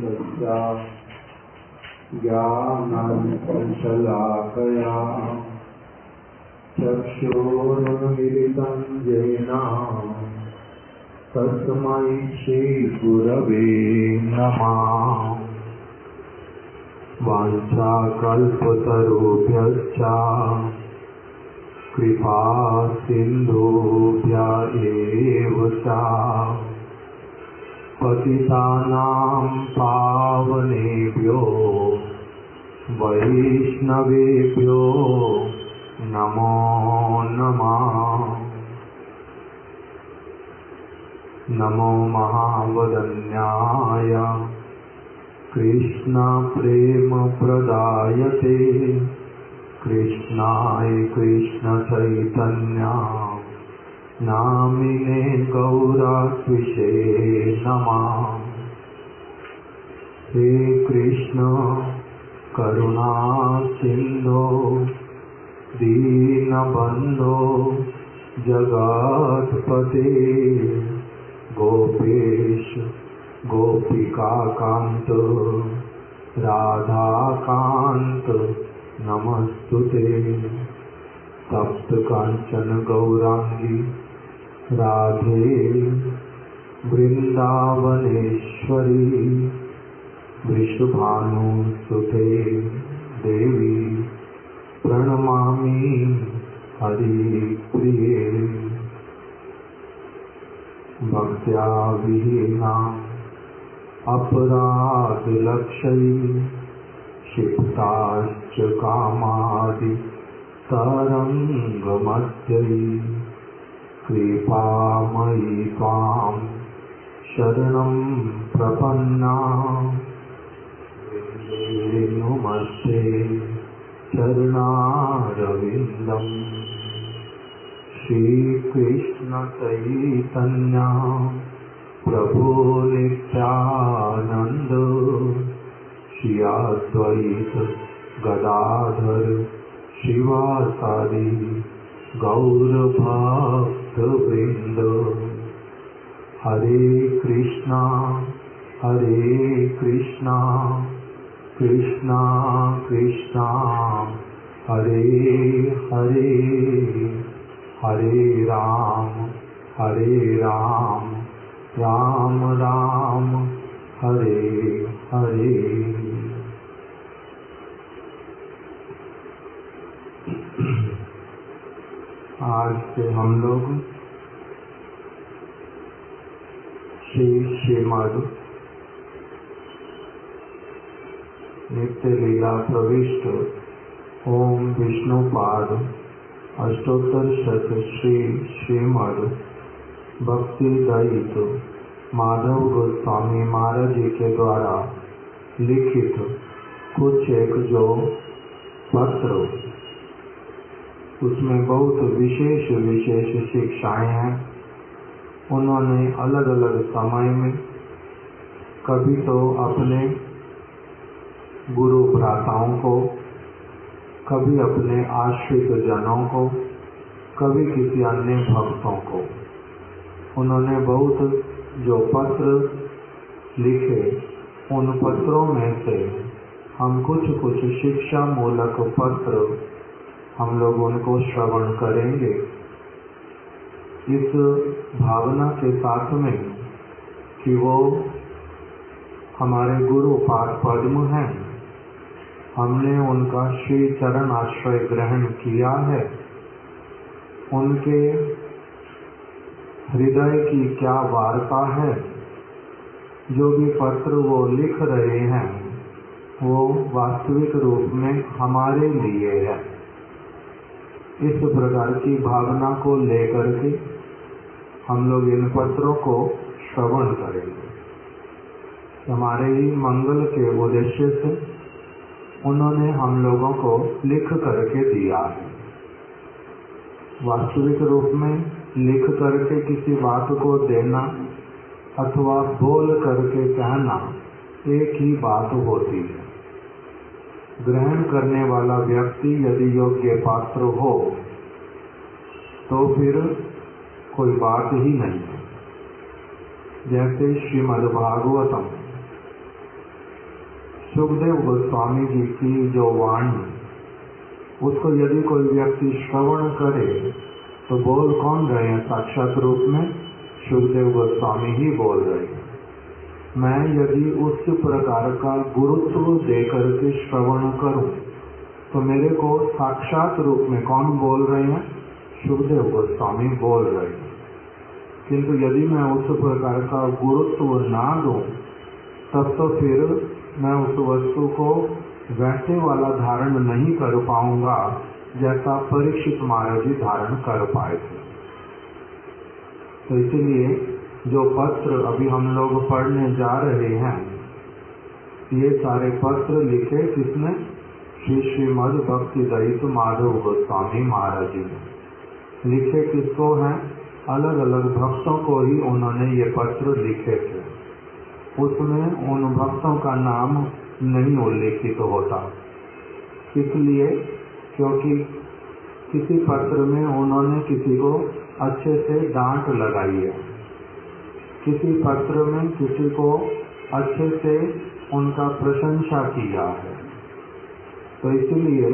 तस्या ज्ञानाञ्जनशलाकया चक्षुरुन्मीलितं येन तस्मै श्रीगुरवे नमः। वाञ्छाकल्पतरुभ्यश्च कृपा सिन्धुभ्य एव च पतितानां पावनेभ्यो वैष्णवेभ्यो नमो नमः। नमो महावदन्याय कृष्ण प्रेम प्रदायते कृष्णाय कृष्ण चैतन्य नामिने गौरत्विषे नमः। हे कृष्ण करुणा सिंधो दीनबंधो जगत्पते गोपेश गोपिकाकांत राधाकांत नमस्तुते। तप्त कांचन गौरांगी राधे वृंदावनेश्वरी वृषभानुसुते देवी प्रणमामि हरिप्रिये। भक्त्या विहीना अपराधलक्षयी क्षिप्ताश्च कामादि तरंगमध्ययी कृपामयी त्वां शरणं प्रपन्ना नुमस्ते चरणारविन्दम्। श्रीकृष्ण चैतन्य प्रभु नित्यानंद श्री अद्वैत गदाधर शिवासादि गौर भक्त वृंद। हरे कृष्णा कृष्णा कृष्णा हरे हरे हरे राम राम राम हरे हरे। आज से हम लोग श्रीमद् नित्य लीला प्रविष्ट ओम विष्णुपाद अष्टोत्तर शत श्रीमद् भक्ति दयित माधव गोस्वामी महाराज जी के द्वारा लिखित कुछ एक जो पत्र, उसमें बहुत विशेष शिक्षाएं हैं। उन्होंने अलग अलग समय में कभी तो अपने गुरु भ्राताओं को, कभी अपने आश्रित जनों को, कभी किसी अन्य भक्तों को उन्होंने बहुत जो पत्र लिखे, उन पत्रों में से हम कुछ शिक्षा मूलक पत्र हम लोग उनको श्रवण करेंगे। इस भावना के साथ में कि वो हमारे गुरु पाद पद्म हैं, हमने उनका श्री चरण आश्रय ग्रहण किया है। उनके हृदय की क्या वार्ता है, जो भी पत्र वो लिख रहे हैं वो वास्तविक रूप में हमारे लिए है। इस प्रकार की भावना को लेकर के हम लोग इन पत्रों को श्रवण करेंगे। हमारे ही मंगल के उद्देश्य से उन्होंने हम लोगों को लिख करके दिया है। वास्तविक रूप में लिख करके किसी बात को देना अथवा बोल करके कहना एक ही बात होती है। ग्रहण करने वाला व्यक्ति यदि योग्य पात्र हो तो फिर कोई बात ही नहीं है। जैसे श्रीमद् भागवतम सुखदेव गोस्वामी जी की जो वाणी, उसको यदि कोई व्यक्ति श्रवण करे तो बोल कौन रहे हैं? साक्षात रूप में सुखदेव गोस्वामी ही बोल रहे हैं। मैं यदि उस प्रकार का गुरुत्व देकर के श्रवण करूं तो मेरे को साक्षात रूप में कौन बोल रहे हैं? सुखदेव गोस्वामी बोल रहे हैं। किंतु यदि मैं उस प्रकार का गुरुत्व ना दूं तब तो फिर मैं उस वस्तु को वैसे वाला धारण नहीं कर पाऊंगा जैसा परीक्षित महाराज जी धारण कर पाए थे। तो इसलिए जो पत्र अभी हम लोग पढ़ने जा रहे हैं, ये सारे पत्र लिखे किसने? श्री श्रीमद् भक्ति दयित माधव गोस्वामी महाराज जी ने। लिखे किसको हैं? अलग अलग भक्तों को ही उन्होंने ये पत्र लिखे थे। उसमें उन भक्तों का नाम नहीं उल्लेखित होता, इसलिए क्योंकि किसी पत्र में उन्होंने किसी को अच्छे से डांट लगाई है, किसी पत्र में किसी को अच्छे से उनका प्रशंसा किया है। तो इसलिए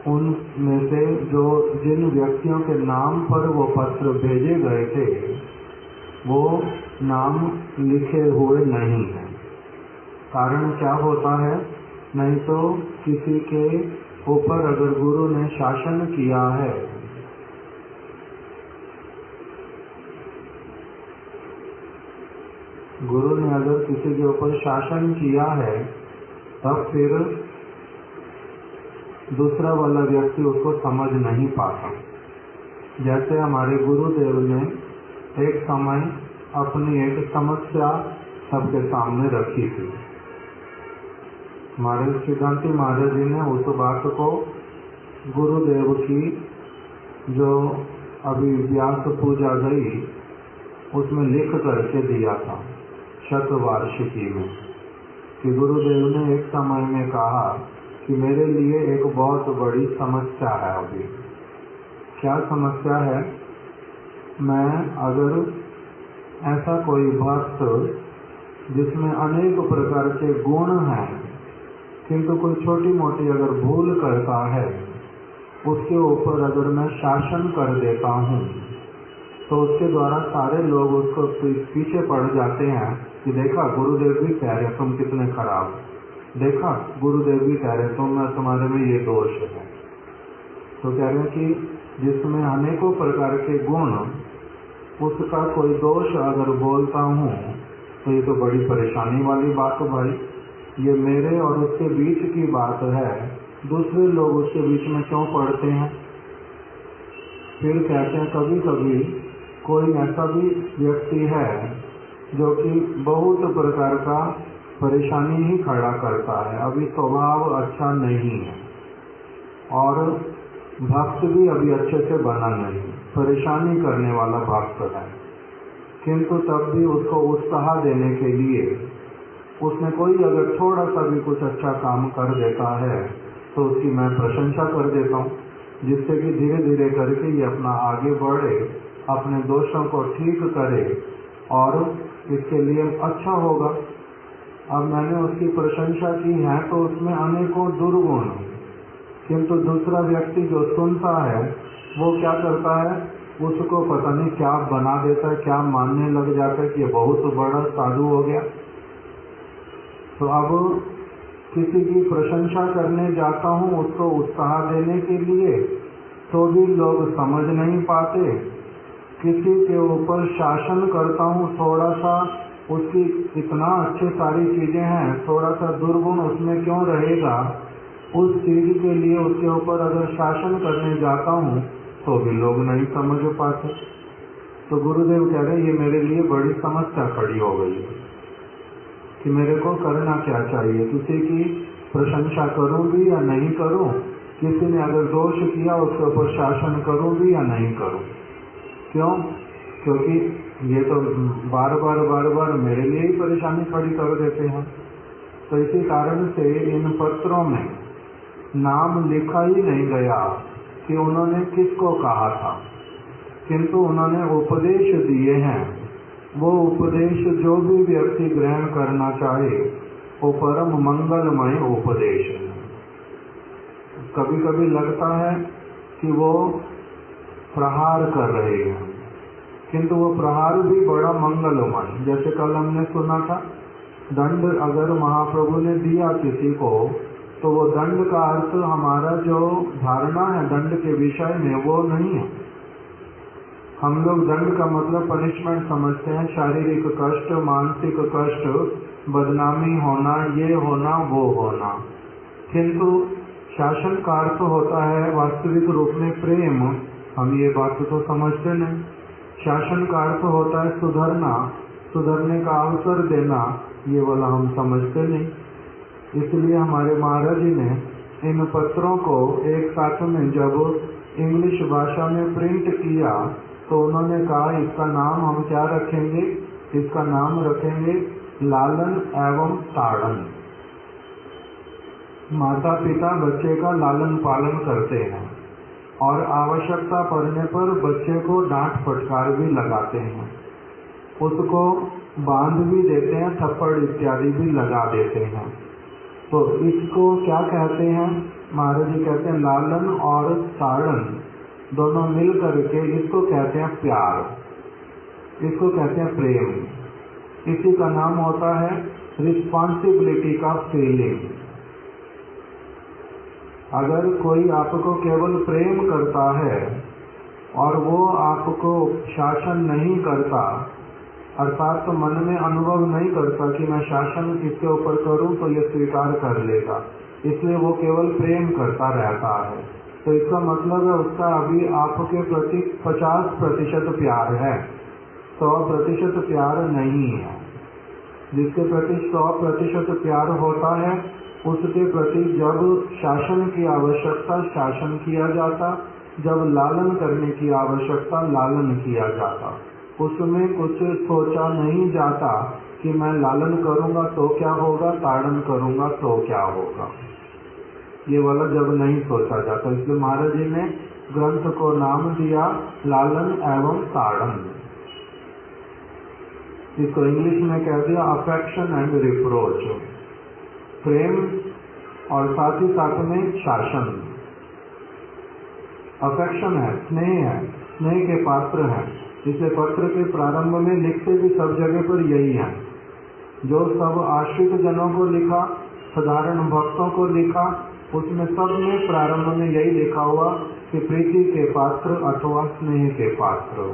उनमें से जो जिन व्यक्तियों के नाम पर वो पत्र भेजे गए थे वो नाम लिखे हुए नहीं है। कारण क्या होता है? नहीं तो किसी के ऊपर अगर गुरु ने शासन किया है, गुरु ने अगर किसी के ऊपर शासन किया है तब फिर दूसरा वाला व्यक्ति उसको समझ नहीं पाता। जैसे हमारे गुरुदेव ने एक समय अपनी एक समस्या सबके सामने रखी थी। हमारे सिद्धांति महाराज जी ने उस बात को गुरुदेव की जो अभी व्यास पूजा गई उसमें लिख करके दिया था शतवार्षिकी में, कि गुरुदेव ने एक समय में कहा कि मेरे लिए एक बहुत बड़ी समस्या है। अभी क्या समस्या है? मैं अगर ऐसा कोई भक्त जिसमें अनेक प्रकार के गुण हैं किंतु कोई छोटी मोटी अगर भूल करता है, उसके ऊपर अगर मैं शासन कर देता हूँ तो उसके द्वारा सारे लोग उसको पीछे पड़ जाते हैं कि देखा गुरुदेव भी कह रहे तुम कितने खराब, देखा गुरुदेव भी कह रहे तुम्हारे में ये दोष है। तो कह रहे हैं कि जिसमें अनेकों प्रकार के गुण, उसका कोई दोष अगर बोलता हूँ तो ये तो बड़ी परेशानी वाली बात है भाई। ये मेरे और उसके बीच की बात है, दूसरे लोग उसके बीच में क्यों पड़ते हैं? फिर कहते हैं कभी कभी कोई ऐसा भी व्यक्ति है जो कि बहुत प्रकार का परेशानी ही खड़ा करता है, अभी स्वभाव अच्छा नहीं है और भक्त भी अभी अच्छे से बना नहीं, परेशानी करने वाला भक्त है, किंतु तब भी उसको उत्साह देने के लिए उसने कोई अगर थोड़ा सा भी कुछ अच्छा काम कर देता है तो उसकी मैं प्रशंसा कर देता हूँ, जिससे कि धीरे धीरे करके ये अपना आगे बढ़े, अपने दोषों को ठीक करे और इसके लिए अच्छा होगा। अब मैंने उसकी प्रशंसा की है तो उसमें अनेकों दुर्गुण, किंतु दूसरा व्यक्ति जो सुनता है वो क्या करता है, उसको पता नहीं क्या बना देता है, क्या मानने लग जाता है कि ये बहुत बड़ा साधु हो गया। तो अब किसी की प्रशंसा करने जाता हूँ उसको उत्साह देने के लिए, तो भी लोग समझ नहीं पाते। किसी के ऊपर शासन करता हूँ, थोड़ा सा उसकी इतना अच्छे सारी चीजें हैं, थोड़ा सा दुर्गुण उसमें क्यों रहेगा, उस चीज के लिए उसके ऊपर अगर शासन करने जाता हूँ तो भी लोग नहीं समझ पाते। तो गुरुदेव कह रहे ये मेरे लिए बड़ी समस्या खड़ी हो गई है कि मेरे को करना क्या चाहिए, किसी की प्रशंसा करूं भी या नहीं करूं, किसी ने अगर दोष किया उसके ऊपर शासन करूं भी या नहीं करूं। क्यों? क्योंकि ये तो बार बार मेरे लिए ही परेशानी खड़ी कर देते हैं। तो इसी कारण से इन पत्रों में नाम लिखा ही नहीं गया कि उन्होंने किसको कहा था, किंतु उन्होंने उपदेश दिए हैं। वो उपदेश जो भी व्यक्ति ग्रहण करना चाहे वो परम मंगलमय उपदेश है। कभी कभी लगता है कि वो प्रहार कर रहे हैं, किंतु वो प्रहार भी बड़ा मंगलमय। जैसे कल हमने सुना था, दंड अगर महाप्रभु ने दिया किसी को, तो वो दंड का अर्थ हमारा जो धारणा है दंड के विषय में वो नहीं है। हम लोग दंड का मतलब पनिशमेंट समझते हैं, शारीरिक कष्ट, मानसिक कष्ट, बदनामी होना, ये होना, वो होना। किंतु शासन का अर्थ होता है वास्तविक रूप में प्रेम। हम ये बात तो समझते नहीं। शासन का अर्थ होता है सुधरना, सुधरने का अवसर देना, ये वाला हम समझते नहीं। इसलिए हमारे महाराज जी ने इन पत्रों को एक साथ में जब इंग्लिश भाषा में प्रिंट किया, तो उन्होंने कहा इसका नाम हम क्या रखेंगे? इसका नाम रखेंगे लालन एवं ताड़न। माता पिता बच्चे का लालन पालन करते हैं और आवश्यकता पड़ने पर बच्चे को डांट फटकार भी लगाते हैं, उसको बांध भी देते हैं, थप्पड़ इत्यादि भी लगा देते हैं। तो इसको क्या कहते हैं? महाराज जी कहते हैं लालन और ताड़न दोनों मिल करके इसको कहते हैं प्यार, इसको कहते हैं प्रेम। इसी का नाम होता है रिस्पॉन्सिबिलिटी का फीलिंग। अगर कोई आपको केवल प्रेम करता है और वो आपको शासन नहीं करता, अर्थात तो मन में अनुभव नहीं करता कि मैं शासन इसके ऊपर करूं तो ये स्वीकार कर लेगा, इसलिए वो केवल प्रेम करता रहता है, तो इसका मतलब है उसका अभी आपके प्रति 50% प्यार है, 100% प्यार नहीं है। जिसके प्रति 100% प्यार होता है, उसके प्रति जब शासन की आवश्यकता शासन किया जाता, जब लालन करने की आवश्यकता लालन किया जाता। उसमें कुछ सोचा नहीं जाता कि मैं लालन करूंगा तो क्या होगा, ताड़न करूंगा तो क्या होगा, ये वाला जब नहीं सोचा जाता। इसलिए महाराज जी ने ग्रंथ को नाम दिया लालन एवं ताड़न। इसको इंग्लिश में कह दिया अफेक्शन एंड रिप्रोच, प्रेम और साथ ही साथ में शासन। अफेक्शन है, स्नेह है, स्नेह के पात्र है। इसलिए पत्र के प्रारंभ में लिखते भी सब जगह पर यही है। जो सब आश्रित जनों को लिखा, साधारण भक्तों को लिखा, उसमें सब में प्रारंभ में यही लिखा हुआ कि प्रीति के पात्र अथवा स्नेह के पात्र,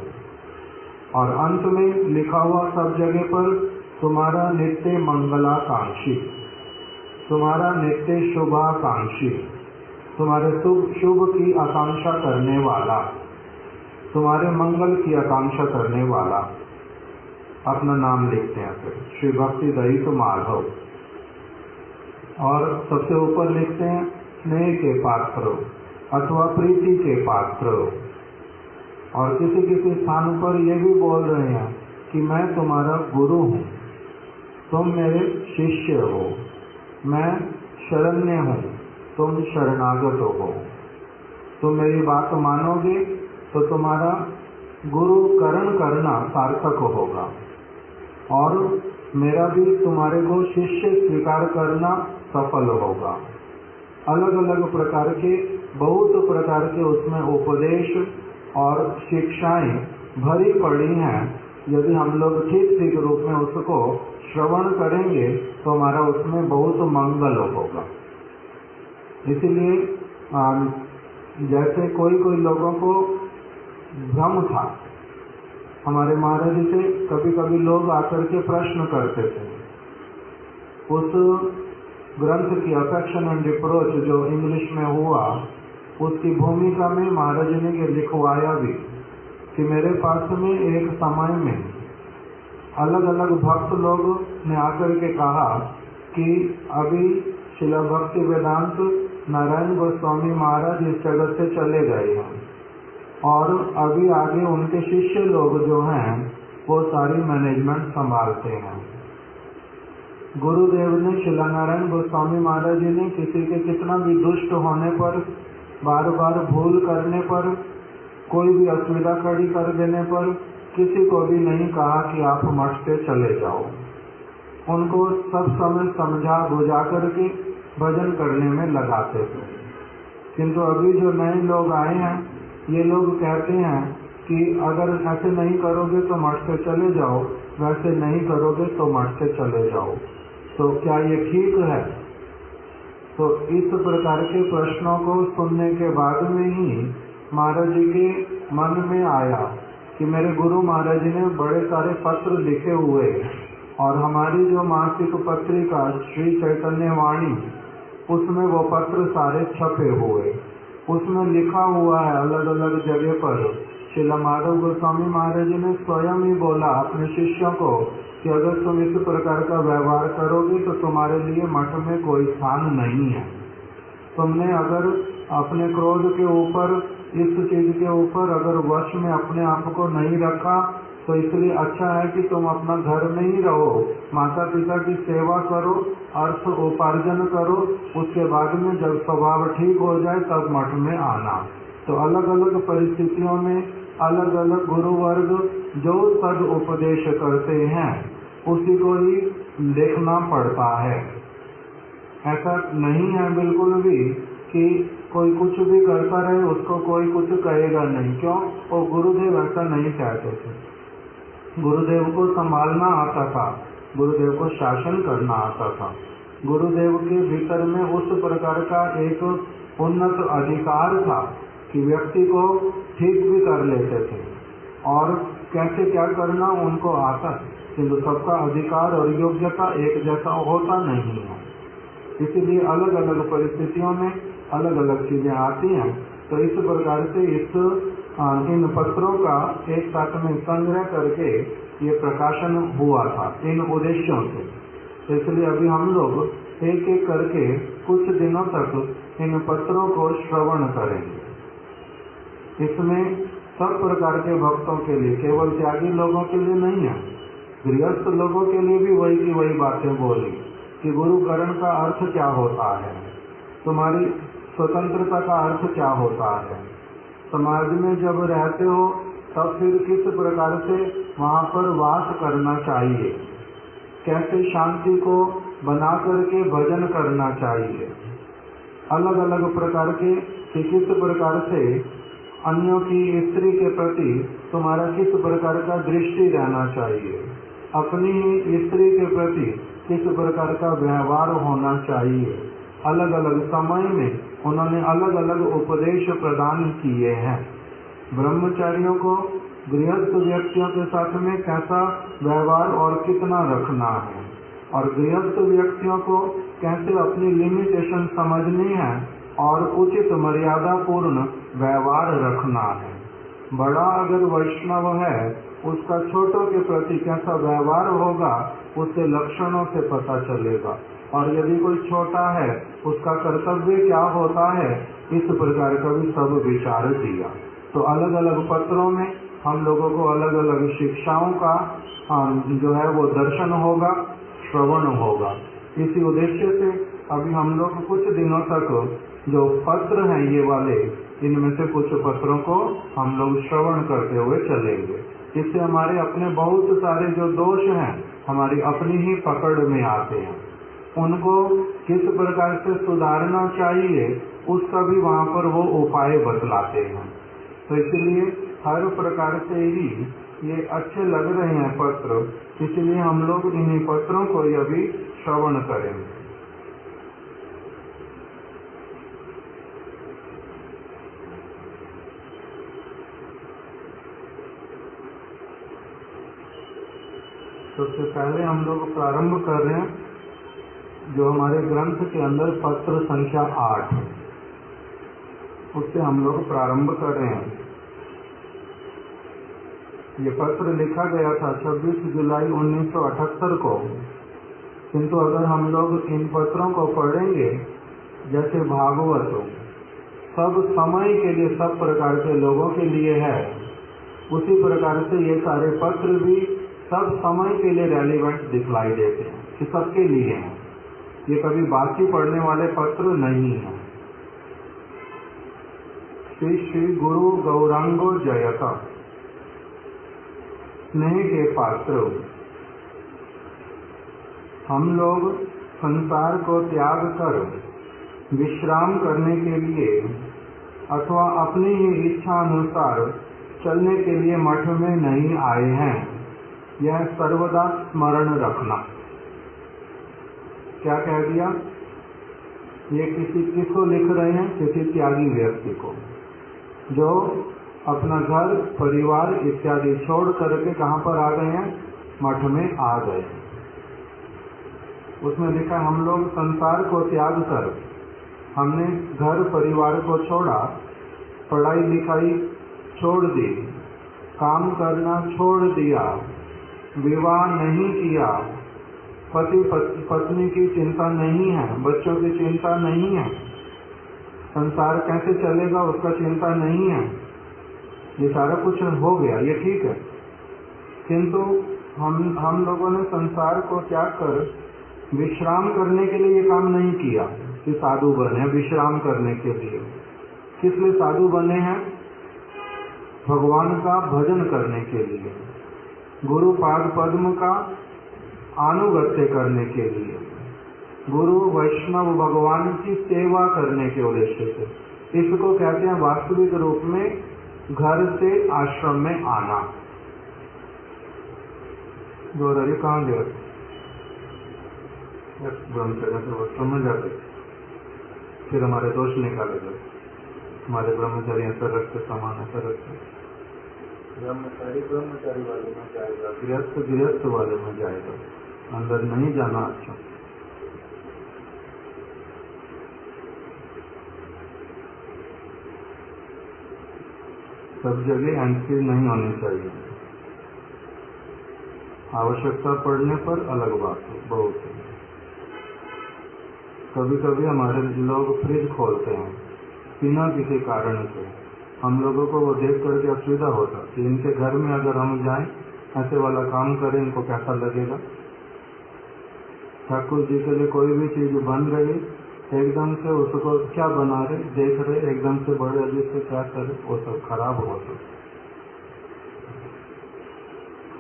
और अंत में लिखा हुआ सब जगह पर तुम्हारा नित्य मंगलाकांक्षी, तुम्हारा नित्य शुभाकांक्षी, तुम्हारे शुभ की आकांक्षा करने वाला, तुम्हारे मंगल की आकांक्षा करने वाला, अपना नाम लिखते हैं। फिर श्री भक्ति दयित माधव, और सबसे ऊपर लिखते हैं स्नेह के पात्र अथवा प्रीति के पात्र। और किसी किसी स्थान पर ये भी बोल रहे हैं कि मैं तुम्हारा गुरु हूँ, तुम मेरे शिष्य हो, मैं शरण्य हूँ, तुम शरणागत हो, तुम मेरी बात मानोगे तो तुम्हारा गुरुकरण करना सार्थक होगा, और मेरा भी तुम्हारे को शिष्य स्वीकार करना सफल होगा। अलग अलग प्रकार के, बहुत प्रकार के उसमें उपदेश और शिक्षाएं भरी पड़ी हैं। यदि हम लोग ठीक ठीक रूप में उसको श्रवण करेंगे तो हमारा उसमें बहुत मंगल होगा। इसीलिए जैसे कोई लोगों को भ्रम था, हमारे महाराज जी से कभी कभी लोग आकर के प्रश्न करते थे। उस ग्रंथ की अफेक्शन एंड रिप्रोच जो इंग्लिश में हुआ, उसकी भूमिका में महाराज जी ने लिखवाया भी कि मेरे पास में एक समय में अलग अलग भक्त लोग ने आकर के कहा कि अभी शिला भक्ति वेदांत नारायण गोस्वामी महाराज इस जगत से चले गए हैं, और अभी आगे उनके शिष्य लोग जो हैं वो सारी मैनेजमेंट संभालते हैं। गुरुदेव ने शिला नारायण गोस्वामी महाराज जी ने किसी के कितना भी दुष्ट होने पर, बार बार भूल करने पर, कोई भी असुविधा खड़ी कर देने पर किसी को भी नहीं कहा कि आप मठ से चले जाओ। उनको सब समय समझा बुझा करके भजन करने में लगाते थे। किंतु अभी जो नए लोग आए हैं, ये लोग कहते हैं कि अगर ऐसे नहीं करोगे तो मठ से चले जाओ, वैसे नहीं करोगे तो मठ से चले जाओ। तो क्या ये ठीक है? तो इस प्रकार के प्रश्नों को सुनने के बाद में ही महाराज जी के मन में आया कि मेरे गुरु महाराज ने बड़े सारे पत्र लिखे हुए, और हमारी जो मासिक पत्रिका श्री चैतन्य वाणी, उसमें वो पत्र सारे छपे हुए, उसमें लिखा हुआ है अलग अलग जगह पर। श्रील माधव गोस्वामी महाराज ने स्वयं ही बोला अपने शिष्यों को कि अगर तुम इस प्रकार का व्यवहार करोगे तो तुम्हारे लिए मठ में कोई स्थान नहीं है। तुमने अगर अपने क्रोध के ऊपर, इस चीज के ऊपर अगर वश में अपने आप को नहीं रखा, तो इसलिए अच्छा है कि तुम अपना घर में ही रहो, माता पिता की सेवा करो, अर्थ उपार्जन करो, उसके बाद में जब स्वभाव ठीक हो जाए तब मठ में आना। तो अलग अलग परिस्थितियों में अलग अलग गुरु वर्ग जो सद उपदेश करते हैं उसी को ही देखना पड़ता है। ऐसा नहीं है बिल्कुल भी कि कोई कुछ भी करता रहे उसको कोई कुछ कहेगा नहीं। क्यों? वो गुरुदेव ऐसा नहीं कहते थे। गुरुदेव को संभालना आता था, गुरुदेव को शासन करना आता था। गुरुदेव के भीतर में उस प्रकार का एक उन्नत अधिकार था कि व्यक्ति को ठीक भी कर लेते थे और कैसे क्या करना उनको आता, किंतु सबका अधिकार और योग्यता एक जैसा होता नहीं है। इसीलिए अलग अलग परिस्थितियों में अलग अलग चीजें आती हैं। तो इस प्रकार से इन पत्रों का एक साथ में संग्रह करके ये प्रकाशन हुआ था इन उद्देश्यों से। तो इसलिए अभी हम लोग एक एक करके कुछ दिनों तक इन पत्रों को श्रवण करेंगे। इसमें सब प्रकार के भक्तों के लिए, केवल त्यागी लोगों के लिए नहीं है, गृहस्थ लोगों के लिए भी वही की वही बातें बोली कि गुरुकरण का अर्थ क्या होता है, तुम्हारी स्वतंत्रता का अर्थ क्या होता है, समाज में जब रहते हो तब फिर किस प्रकार से वहाँ पर वास करना चाहिए, कैसे शांति को बना करके भजन करना चाहिए, अलग अलग प्रकार के कि किस प्रकार से अन्यों की स्त्री के प्रति तुम्हारा किस प्रकार का दृष्टि रहना चाहिए, अपनी ही स्त्री के प्रति किस प्रकार का व्यवहार होना चाहिए। अलग अलग समय में उन्होंने अलग अलग उपदेश प्रदान किए हैं। ब्रह्मचारियों को गृहस्थ व्यक्तियों के साथ में कैसा व्यवहार और कितना रखना है, और गृहस्थ व्यक्तियों को कैसे अपनी लिमिटेशन समझनी है और उचित मर्यादा पूर्ण व्यवहार रखना है। बड़ा अगर वैष्णव है उसका छोटों के प्रति कैसा व्यवहार होगा उससे लक्षणों से पता चलेगा, और यदि कोई छोटा है उसका कर्तव्य क्या होता है, इस प्रकार का भी सब विचार दिया। तो अलग अलग पत्रों में हम लोगों को अलग अलग शिक्षाओं का जो है वो दर्शन होगा, श्रवण होगा। इसी उद्देश्य से अभी हम लोग कुछ दिनों तक जो पत्र हैं ये वाले, इनमें से कुछ पत्रों को हम लोग श्रवण करते हुए चलेंगे। इससे हमारे अपने बहुत सारे जो दोष हैं हमारी अपनी ही पकड़ में आते हैं, उनको किस प्रकार से सुधारना चाहिए उसका भी वहाँ पर वो उपाय बतलाते हैं। तो इसलिए हर प्रकार से ही ये अच्छे लग रहे हैं पत्र, इसलिए हम लोग इन्हीं पत्रों को अभी श्रवण करेंगे। सबसे पहले हम लोग प्रारंभ कर रहे हैं जो हमारे ग्रंथ के अंदर पत्र संख्या 8, उससे हम लोग प्रारंभ कर रहे हैं। ये पत्र लिखा गया था 26 जुलाई 1978 को, किंतु अगर हम लोग इन पत्रों को पढ़ेंगे जैसे भागवत सब समय के लिए, सब प्रकार के लोगों के लिए है, उसी प्रकार से ये सारे पत्र भी सब समय के लिए रेलिवेंट दिखलाई देते हैं कि सबके लिए हैं। ये कभी बाकी पढ़ने वाले पत्र नहीं है। श्री श्री गुरु गौरांगो जयता, स्नेह के पात्र, हम लोग संसार को त्याग कर विश्राम करने के लिए अथवा अपनी ही इच्छा अनुसार चलने के लिए मठ में नहीं आए हैं, यह सर्वदा स्मरण रखना। क्या कह दिया? ये किसको लिख रहे हैं? किसी त्यागी व्यक्ति को, जो अपना घर परिवार इत्यादि छोड़ करके कहाँ पर आ गए हैं? मठ में आ गए। उसमें लिखा हम लोग संसार को त्याग कर, हमने घर परिवार को छोड़ा, पढ़ाई लिखाई छोड़ दी, काम करना छोड़ दिया, विवाह नहीं किया, पति पत्नी की चिंता नहीं है, बच्चों की चिंता नहीं है, संसार कैसे चलेगा उसका चिंता नहीं है, ये सारा कुछ हो गया, ये ठीक है। किंतु हम लोगों ने संसार को त्याग कर विश्राम करने के लिए ये काम नहीं किया कि साधु बने विश्राम करने के लिए। किस लिए साधु बने हैं? भगवान का भजन करने के लिए, गुरु पाद पद्म का अनुगत्य करने के लिए, गुरु वैष्णव भगवान की सेवा करने के उद्देश्य से। इसको कहते हैं वास्तविक रूप में घर से आश्रम में आना। गौररी कहाँ गया? ब्रह्मचर्य से वस्त्रों में जाते, फिर हमारे दोष निकाले गए। हमारे ब्रह्मचारी ऐसा रखते, समान ऐसा रखते। ब्रह्मचारी ब्रह्मचारी वाले में जाएगा, गृहस्थ गृहस्थ वाले में जाएगा, अंदर नहीं जाना अच्छा। सब जगह एंट्री नहीं होनी चाहिए। आवश्यकता पड़ने पर अलग बात है, बहुत है। कभी कभी हमारे लोग फ्रिज खोलते हैं बिना किसी कारण से, हम लोगों को वो देख करके असुविधा होता कि इनके घर में अगर हम जाएं, ऐसे वाला काम करें, इनको कैसा लगेगा। ठाकुर जी के लिए कोई भी चीज बन रही, एकदम से उसको क्या बना रहे, देख रहे, एकदम से बड़े अजीब से क्या करे, वो सब खराब होता।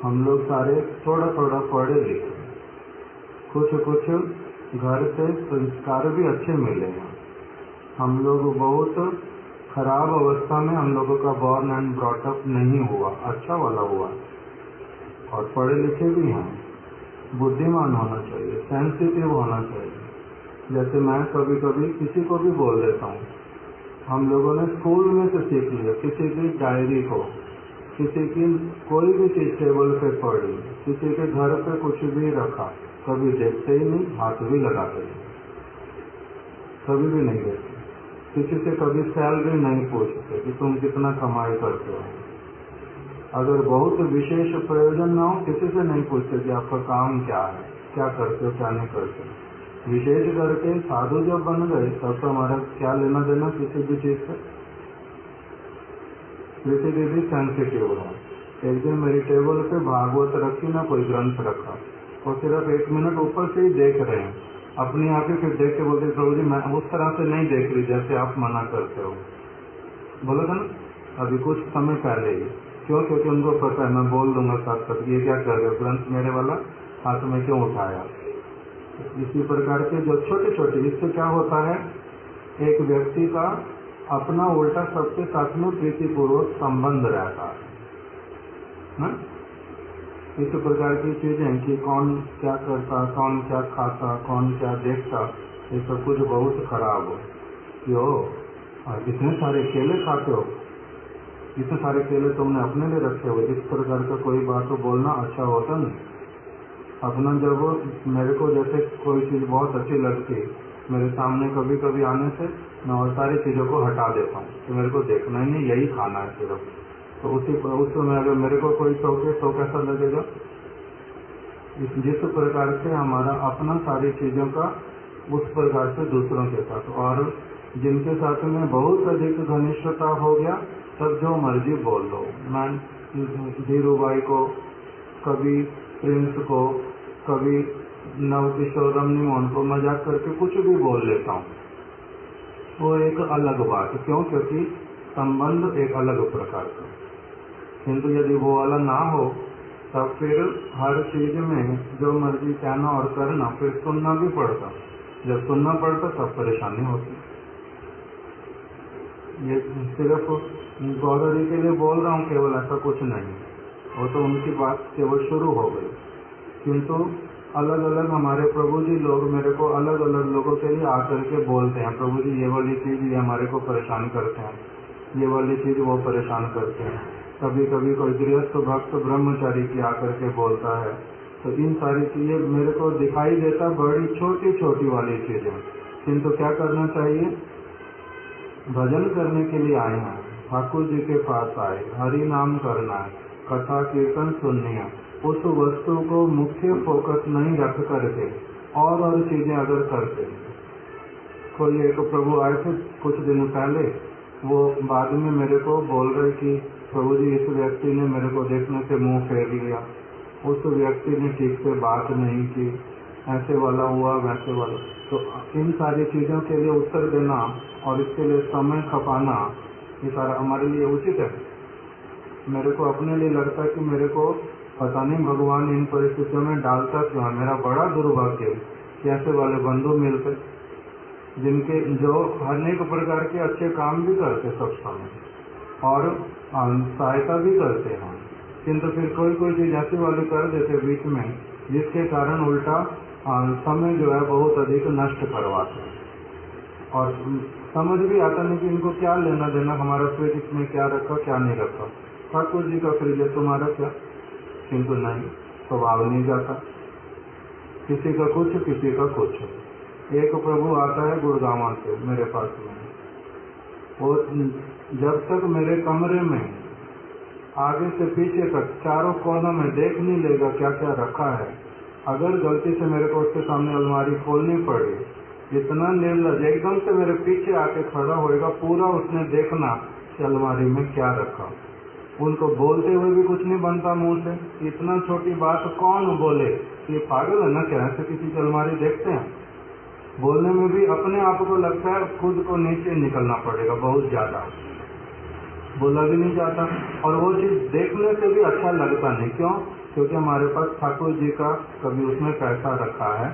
हम लोग सारे थोड़ा थोड़ा पढ़े लिखे, कुछ घर से संस्कार भी अच्छे मिले हैं। हम लोग बहुत खराब अवस्था में हम लोगों का बॉर्न एंड ब्रॉटअप नहीं हुआ, अच्छा वाला हुआ, और पढ़े लिखे भी हैं। बुद्धिमान होना चाहिए, सेंसिटिव होना चाहिए। जैसे मैं कभी कभी किसी को भी बोल देता हूँ, हम लोगों ने स्कूल में से सीख लिया, किसी की डायरी को, किसी की कोई भी चीज टेबल पे पड़ी, किसी के घर पे कुछ भी रखा, कभी देखते ही नहीं, हाथ भी लगाते नहीं, कभी भी नहीं देखते। किसी से कभी सैलरी नहीं पूछते कि तुम कितना कमाई करते हो। अगर बहुत विशेष प्रयोजन ना हो, किसी से नहीं पूछते कि आपका काम क्या है, क्या करते हो, क्या नहीं करते। विशेष करके साधु जब बन गए, तब तो हमारा क्या लेना देना किसी भी चीज से। किसी की भी सेंसिटिव है। एक दिन मेरी टेबल पे भागवत रखी ना, कोई ग्रंथ रखा, और सिर्फ 1 मिनट ऊपर से ही देख रहे हैं, अपनी आप ही फिर देख के बोलते प्रभु जी मैं उस तरह से नहीं देख रही जैसे आप मना करते हो। बोला था ना अभी कुछ समय पहले ही। क्यों? क्योंकि उनको पता है मैं बोल दूंगा साथ साथ, ये क्या कर रहे हो, ग्रंथ मेरे वाला हाथ में क्यों उठाया। इसी प्रकार के जो छोटे छोटे, इससे क्या होता है, एक व्यक्ति का अपना उल्टा सबके साथ में प्रीतिपूर्वक संबंध रहता है। इस प्रकार की चीजें कि कौन क्या करता, कौन क्या खाता, कौन क्या देखता, ये सब कुछ बहुत खराब हो। क्यों? इतने सारे केले खाते हो, इतने सारे केले तुमने अपने लिए रखे हो, इस प्रकार का कोई बात तो बोलना अच्छा होता नहीं। अपना जब मेरे को जैसे कोई चीज बहुत अच्छी लगती, मेरे सामने कभी कभी आने से मैं और सारी चीजों को हटा देता हूँ कि मेरे को देखना ही नहीं, यही खाना है सिर्फ। तो उस समय अगर मेरे को कोई टोके तो कैसा लगेगा। जिस प्रकार से हमारा अपना सारी चीजों का, उस प्रकार से दूसरों के साथ, और जिनके साथ में बहुत अधिक घनिष्ठता हो गया, तब जो मर्जी बोल लो। मैं धीरू भाई को, कभी प्रिंस को, कभी नवकिशोर रमनी मोहन को मजाक करके कुछ भी बोल लेता हूँ, वो एक अलग बात। क्यों? क्योंकि संबंध एक अलग प्रकार का। किंतु यदि वो वाला ना हो तब फिर हर चीज में जो मर्जी कहना और करना, फिर सुनना भी पड़ता। जब सुनना पड़ता तब परेशानी होती। ये सिर्फ गौरव के लिए बोल रहा हूँ, केवल ऐसा कुछ नहीं। वो तो उनकी बात केवल शुरू हो गई, किंतु अलग अलग हमारे प्रभु जी लोग मेरे को अलग अलग लोगों के लिए आकर के बोलते हैं, प्रभु जी ये वाली चीज ये हमारे को परेशान करते हैं, ये वाली चीज वो परेशान करते हैं। कभी कभी कोई गृहस्थ भक्त ब्रह्मचारी की आकर के बोलता है। तो इन सारी चीजें मेरे को दिखाई देता बड़ी छोटी छोटी वाली चीजें, किंतु क्या करना चाहिए? भजन करने के लिए आए हैं, ठाकुर जी के पास आए, हरि नाम करना है, कथा कीर्तन सुननी है। उस वस्तु को मुख्य फोकस नहीं रख करके और चीजें अगर करते। कोई एक प्रभु आए थे कुछ दिन पहले, वो बाद में मेरे को बोल रहे कि प्रभु जी इस व्यक्ति ने मेरे को देखने से मुंह फेर लिया, उस व्यक्ति ने ठीक से बात नहीं की, ऐसे वाला हुआ वैसे वाला। तो इन सारी चीजों के लिए उत्तर देना और इसके लिए समय खपाना, ये सारा हमारे लिए उचित है? मेरे को अपने लिए लगता है कि मेरे को पता नहीं भगवान इन परिस्थितियों में डालता क्यों है। मेरा बड़ा दुर्भाग्य कि ऐसे वाले बंधु मिलते, जिनके जो अनेक प्रकार के अच्छे काम भी करते सब समय और सहायता भी करते हैं, किंतु फिर कोई कोई चीज ऐसी वाली कर देते बीच में, जिसके कारण उल्टा समय जो है बहुत अधिक नष्ट करवाते हैं। और समझ भी आता नहीं कि इनको क्या लेना देना, हमारा फ्रिज इसमें क्या रखा क्या नहीं रखा, ठाकुर जी का फ्रिज है तुम्हारा क्या, किंतु नहीं, स्वभाव नहीं जाता, किसी का कुछ किसी का कुछ। एक प्रभु आता है गुड़गांव से मेरे पास में, वो जब तक मेरे कमरे में आगे से पीछे तक चारों कोनों में देख नहीं लेगा क्या क्या रखा है। अगर गलती से मेरे को उसके सामने अलमारी खोलनी पड़े, इतना निर्लज एकदम से मेरे पीछे आके खड़ा होएगा, पूरा उसने देखना कि अलमारी में क्या रखा। उनको बोलते हुए भी कुछ नहीं बनता मुंह से, इतना छोटी बात कौन बोले, ये पागल है ना क्या, ऐसे किसी की अलमारी देखते हैं? बोलने में भी अपने आप को लगता है खुद को नीचे निकलना पड़ेगा बहुत ज्यादा, बोला भी नहीं जाता। और वो चीज देखने से भी अच्छा लगता नहीं, क्यों? क्योंकि हमारे पास ठाकुर जी का कभी उसमें पैसा रखा है,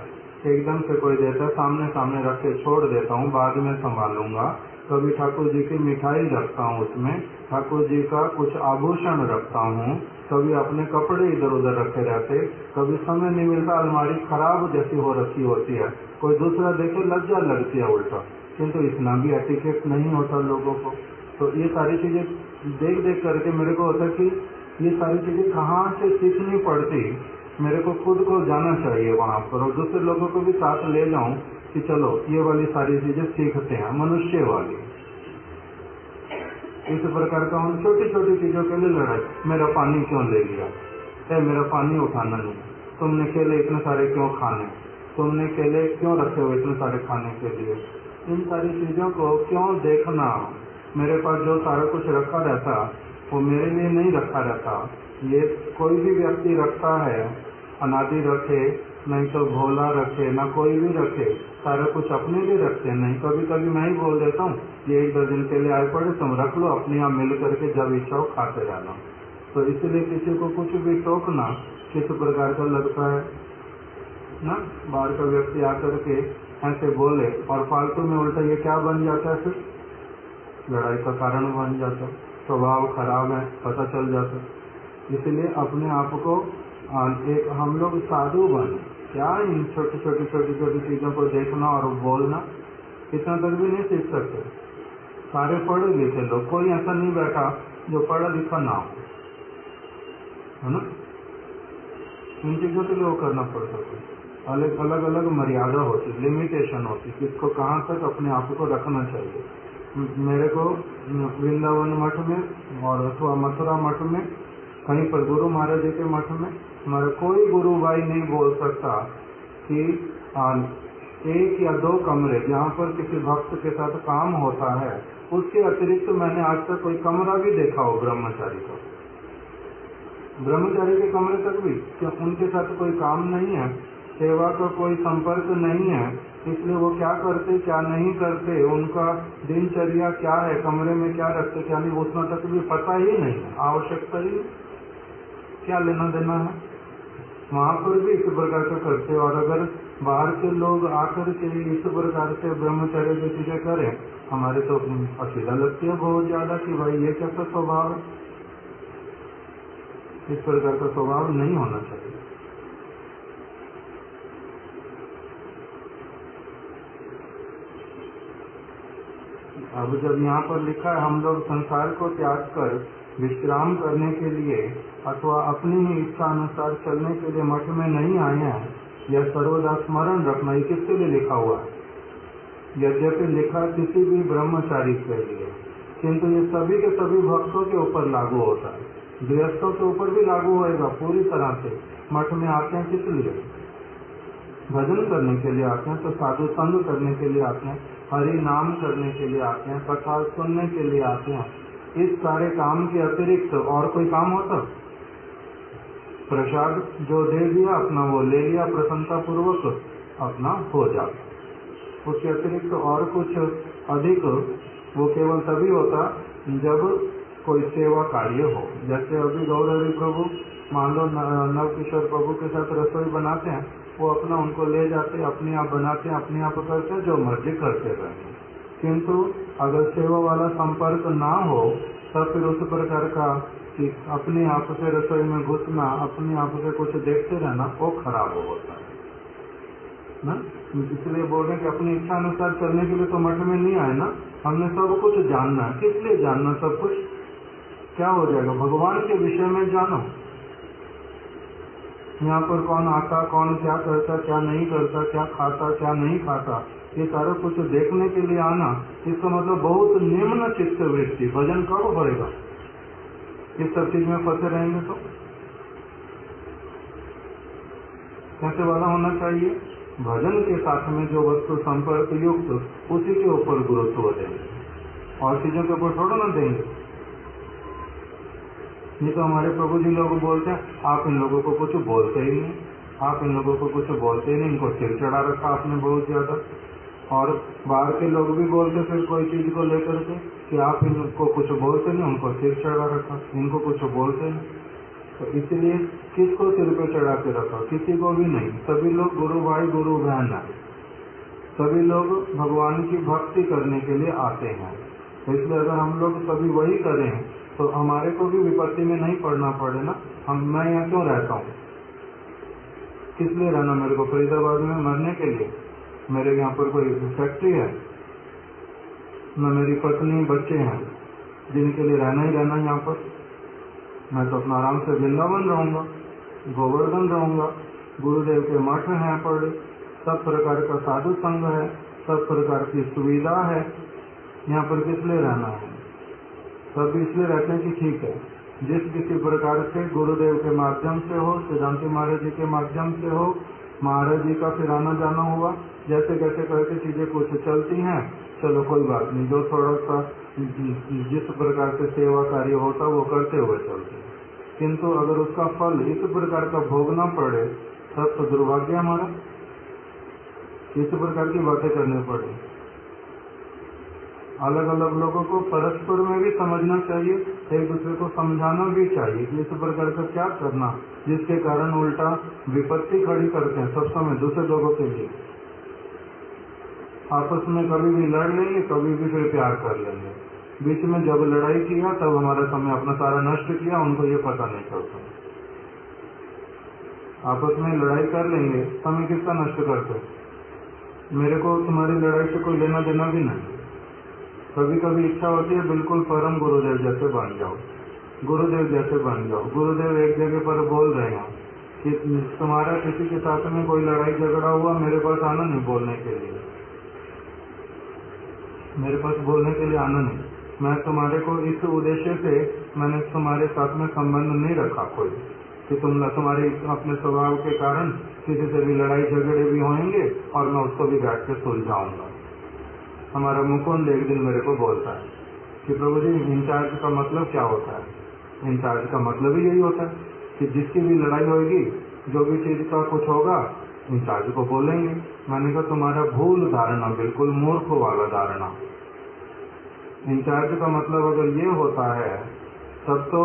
एकदम से कोई देता है, सामने सामने रख के छोड़ देता हूँ, बाद में संभालूंगा। कभी ठाकुर जी की मिठाई रखता हूँ उसमें, ठाकुर जी का कुछ आभूषण रखता हूँ, कभी अपने कपड़े इधर उधर रखे रहते, कभी समय नहीं मिलता, अलमारी खराब जैसी हो रखी होती है, कोई दूसरा देखे लज्जा लगती है उल्टा, किंतु इतना भी एटिकेट नहीं होता लोगों को। तो ये सारी चीजें देख देख करके मेरे को होता कि ये सारी चीजें कहाँ से सीखनी पड़ती, मेरे को खुद को जाना चाहिए वहां पर, और दूसरे लोगों को भी साथ ले जाऊं कि चलो ये वाली सारी चीजें सीखते हैं, मनुष्य वाली। इस प्रकार का हम छोटी छोटी चीजों के लिए लड़ाई, मेरा पानी क्यों ले लिया, मेरा पानी उठाना नहीं, तुमने केले इतने सारे क्यों खाने, तुमने केले क्यों रखे हुए इतने सारे खाने के लिए, इन सारी चीजों को क्यों देखना। मेरे पास जो सारा कुछ रखा रहता वो मेरे लिए नहीं रखा रहता, ये कोई भी व्यक्ति रखता है, अनादि रखे, नहीं तो भोला रखे, ना कोई भी रखे, सारा कुछ अपने लिए रखते हैं। नहीं, कभी कभी मैं ही बोल देता हूँ ये 1-2 दिन के लिए आए पड़े, तुम रख लो, अपने यहाँ मिल करके जब इच्छा हो खाते रहना। तो इसलिए किसी को कुछ भी टोकना किस प्रकार का लगता है ना, बाहर का व्यक्ति आकर के ऐसे बोले और फालतू में उल्टा ये क्या बन जाता है, फिर लड़ाई का कारण बन जाता, स्वभाव खराब है पता चल जाता। इसलिए अपने आप को एक हम लोग साधु बने, क्या इन छोटी छोटी चीजों को देखना और बोलना, इतना तक भी नहीं सीख सकते। सारे पढ़े लिखे लोग, कोई ऐसा नहीं बैठा जो पढ़ा लिखा ना हो, है ना। इन चीजों के लिए वो करना पड़ता है, अलग अलग मर्यादा होती, लिमिटेशन होती, किसको कहाँ तक अपने आप को रखना चाहिए। मेरे को वृंदावन मठ में और अथवा मथुरा मठ में, कहीं पर गुरु महाराज जी के मठ में हमारा कोई गुरु भाई नहीं बोल सकता कि 1 या 2 कमरे जहाँ पर किसी भक्त के साथ काम होता है, उसके अतिरिक्त मैंने आज तक कोई कमरा भी देखा हो ब्रह्मचारी का, ब्रह्मचारी के कमरे तक भी, क्यों? उनके साथ कोई काम नहीं है, सेवा का कोई संपर्क नहीं है, इसलिए वो क्या करते क्या नहीं करते, उनका दिनचर्या क्या है, कमरे में क्या रखते क्या नहीं, उतना तक भी पता ही नहीं, आवश्यकता ही। क्या लेना देना है? वहाँ पर भी इस प्रकार का करते। और अगर बाहर के लोग आकर के इस प्रकार से ब्रह्मचर्य की चीजें करें, हमारे तो असीधा लगती है बहुत ज्यादा कि भाई ये कैसा स्वभाव है। इस प्रकार का स्वभाव नहीं होना चाहिए। अब जब यहाँ पर लिखा है हम लोग संसार को त्याग कर विश्राम करने के लिए अथवा अपनी ही इच्छा अनुसार चलने के लिए मठ में नहीं आए हैं, यह सर्वदा स्मरण रखना। ये किसके लिए लिखा हुआ है? यद्यपि लिखा किसी भी ब्रह्मचारी के लिए, किंतु ये सभी के सभी भक्तों के ऊपर लागू होता है। गृहस्थों के ऊपर भी लागू होएगा पूरी तरह से। मठ में आते हैं किस लिए? भजन करने के लिए आते हैं, तो साधु संग करने के लिए आते हैं, हरि नाम करने के लिए आते हैं, कथा सुनने के लिए आते हैं। इस सारे काम के अतिरिक्त और कोई काम होता? प्रसाद जो दे दिया अपना वो ले लिया, प्रसन्नता पूर्वक अपना हो जाता। उसके अतिरिक्त और कुछ अधिक वो केवल तभी होता जब कोई सेवा कार्य हो। जैसे अभी गौरहरि प्रभु मान लो नव किशोर प्रभु के साथ रसोई बनाते हैं, वो अपना उनको ले जाते, अपने आप बनाते हैं, अपने आप करते, जो मर्जी करते रहे। किंतु अगर सेवा वाला संपर्क ना हो तब फिर उस प्रकार का कि अपने आप से रसोई में घुसना, अपने आप से कुछ देखते रहना, वो खराब होता है ना। इसलिए बोल रहे हैं कि अपनी इच्छा अनुसार चलने के लिए तो मठ में नहीं आए ना, हमने सब कुछ जानना है। किस लिए जानना? सब कुछ क्या हो जाएगा? भगवान के विषय में जानो। यहाँ पर कौन आता, कौन क्या करता, क्या नहीं करता, क्या खाता, क्या नहीं खाता, ये सारा कुछ देखने के लिए आना, इसका मतलब बहुत निम्न चित्त वृत्ति। भजन कब बढ़ेगा? इस सब चीज में फंसे रहेंगे तो कैसे वाला होना चाहिए? भजन के साथ में जो वस्तु संपर्क युक्त, उसी के ऊपर गुरुत्व देंगे और चीजों के ऊपर थोड़ा ना देंगे। नहीं तो हमारे प्रभु जी लोग बोलते हैं आप इन लोगों को कुछ बोलते ही नहीं, आप इन लोगों को कुछ बोलते ही नहीं, इनको सिर चढ़ा रखा आपने बहुत ज्यादा। और बाहर के लोग भी बोलते फिर कोई चीज को लेकर के कि आप इनको कुछ बोलते नहीं, उनको सिर चढ़ा रखा, इनको कुछ बोलते नहीं। तो इसलिए किसको सिर पे चढ़ा के रखा? किसी को भी नहीं। सभी लोग गुरु भाई गुरु बहन है, सभी लोग भगवान की भक्ति करने के लिए आते हैं। तो इसलिए अगर हम लोग सभी वही करें तो हमारे को भी विपत्ति में नहीं पड़ना पड़े ना। मैं यहाँ क्यों रहता हूँ? किस लिए रहना मेरे को? फरीदाबाद में मरने के लिए? मेरे यहाँ पर कोई फैक्ट्री है न, मेरी पत्नी बच्चे हैं जिनके लिए रहना ही रहना यहाँ पर। मैं तो अपना आराम से वृंदावन रहूंगा, गोवर्धन रहूंगा, गुरुदेव के मठ हैं पड़े, सब प्रकार का साधु संग है, सब प्रकार की सुविधा है। यहाँ पर किस लिए रहना है? सब इसलिए रहते हैं कि ठीक है, जिस किसी प्रकार से गुरुदेव के माध्यम से हो, सिद्धांति महाराज जी के माध्यम से हो, महाराज जी का फिर आना जाना हुआ, जैसे कैसे करके चीजें कुछ चलती हैं, चलो कोई बात नहीं, जो थोड़ा सा जिस प्रकार से सेवा कार्य होता वो करते हुए चलते। किंतु अगर उसका फल इस प्रकार का भोगना पड़े तब तो दुर्भाग्य हमारा। इस प्रकार की बातें करनी पड़े। अलग अलग लोगों को परस्पर में भी समझना चाहिए, एक दूसरे को समझाना भी चाहिए कि इस प्रकार का क्या करना, जिसके कारण उल्टा विपत्ति खड़ी करते हैं सब समय दूसरे लोगों के लिए। आपस में कभी भी लड़ लेंगे, कभी भी फिर प्यार कर लेंगे। बीच में जब लड़ाई किया तब हमारा समय अपना सारा नष्ट किया, उनको ये पता नहीं चलता। आपस में लड़ाई कर लेंगे, समय किसका नष्ट करते? मेरे को तुम्हारी लड़ाई से कोई लेना देना भी नहीं। कभी कभी इच्छा होती है बिल्कुल परम गुरुदेव जैसे बन जाओ, गुरुदेव जैसे बन जाओ। गुरुदेव एक जगह पर बोल रहे हैं कि तुम्हारा किसी के साथ में कोई लड़ाई झगड़ा हुआ, मेरे पास आना नहीं बोलने के लिए, मेरे पास बोलने के लिए आना नहीं। मैं तुम्हारे को इस उद्देश्य से मैंने तुम्हारे साथ में संबंध नहीं रखा कोई कि तुम्हारे अपने स्वभाव के कारण किसी से भी लड़ाई झगड़े भी होंगे और मैं उसको भी बैठ के सुलझाऊंगा। हमारा मुकुंद एक दिन मेरे को बोलता है कि प्रभु जी इंचार्ज का मतलब क्या होता है? इंचार्ज का मतलब ही यही होता है कि जिसकी भी लड़ाई होगी, जो भी चीज का कुछ होगा, इंचार्ज को बोलेंगे। मैंने कहा तुम्हारा भूल धारणा, बिल्कुल मूर्ख वाला धारणा। इंचार्ज का मतलब अगर ये होता है तब तो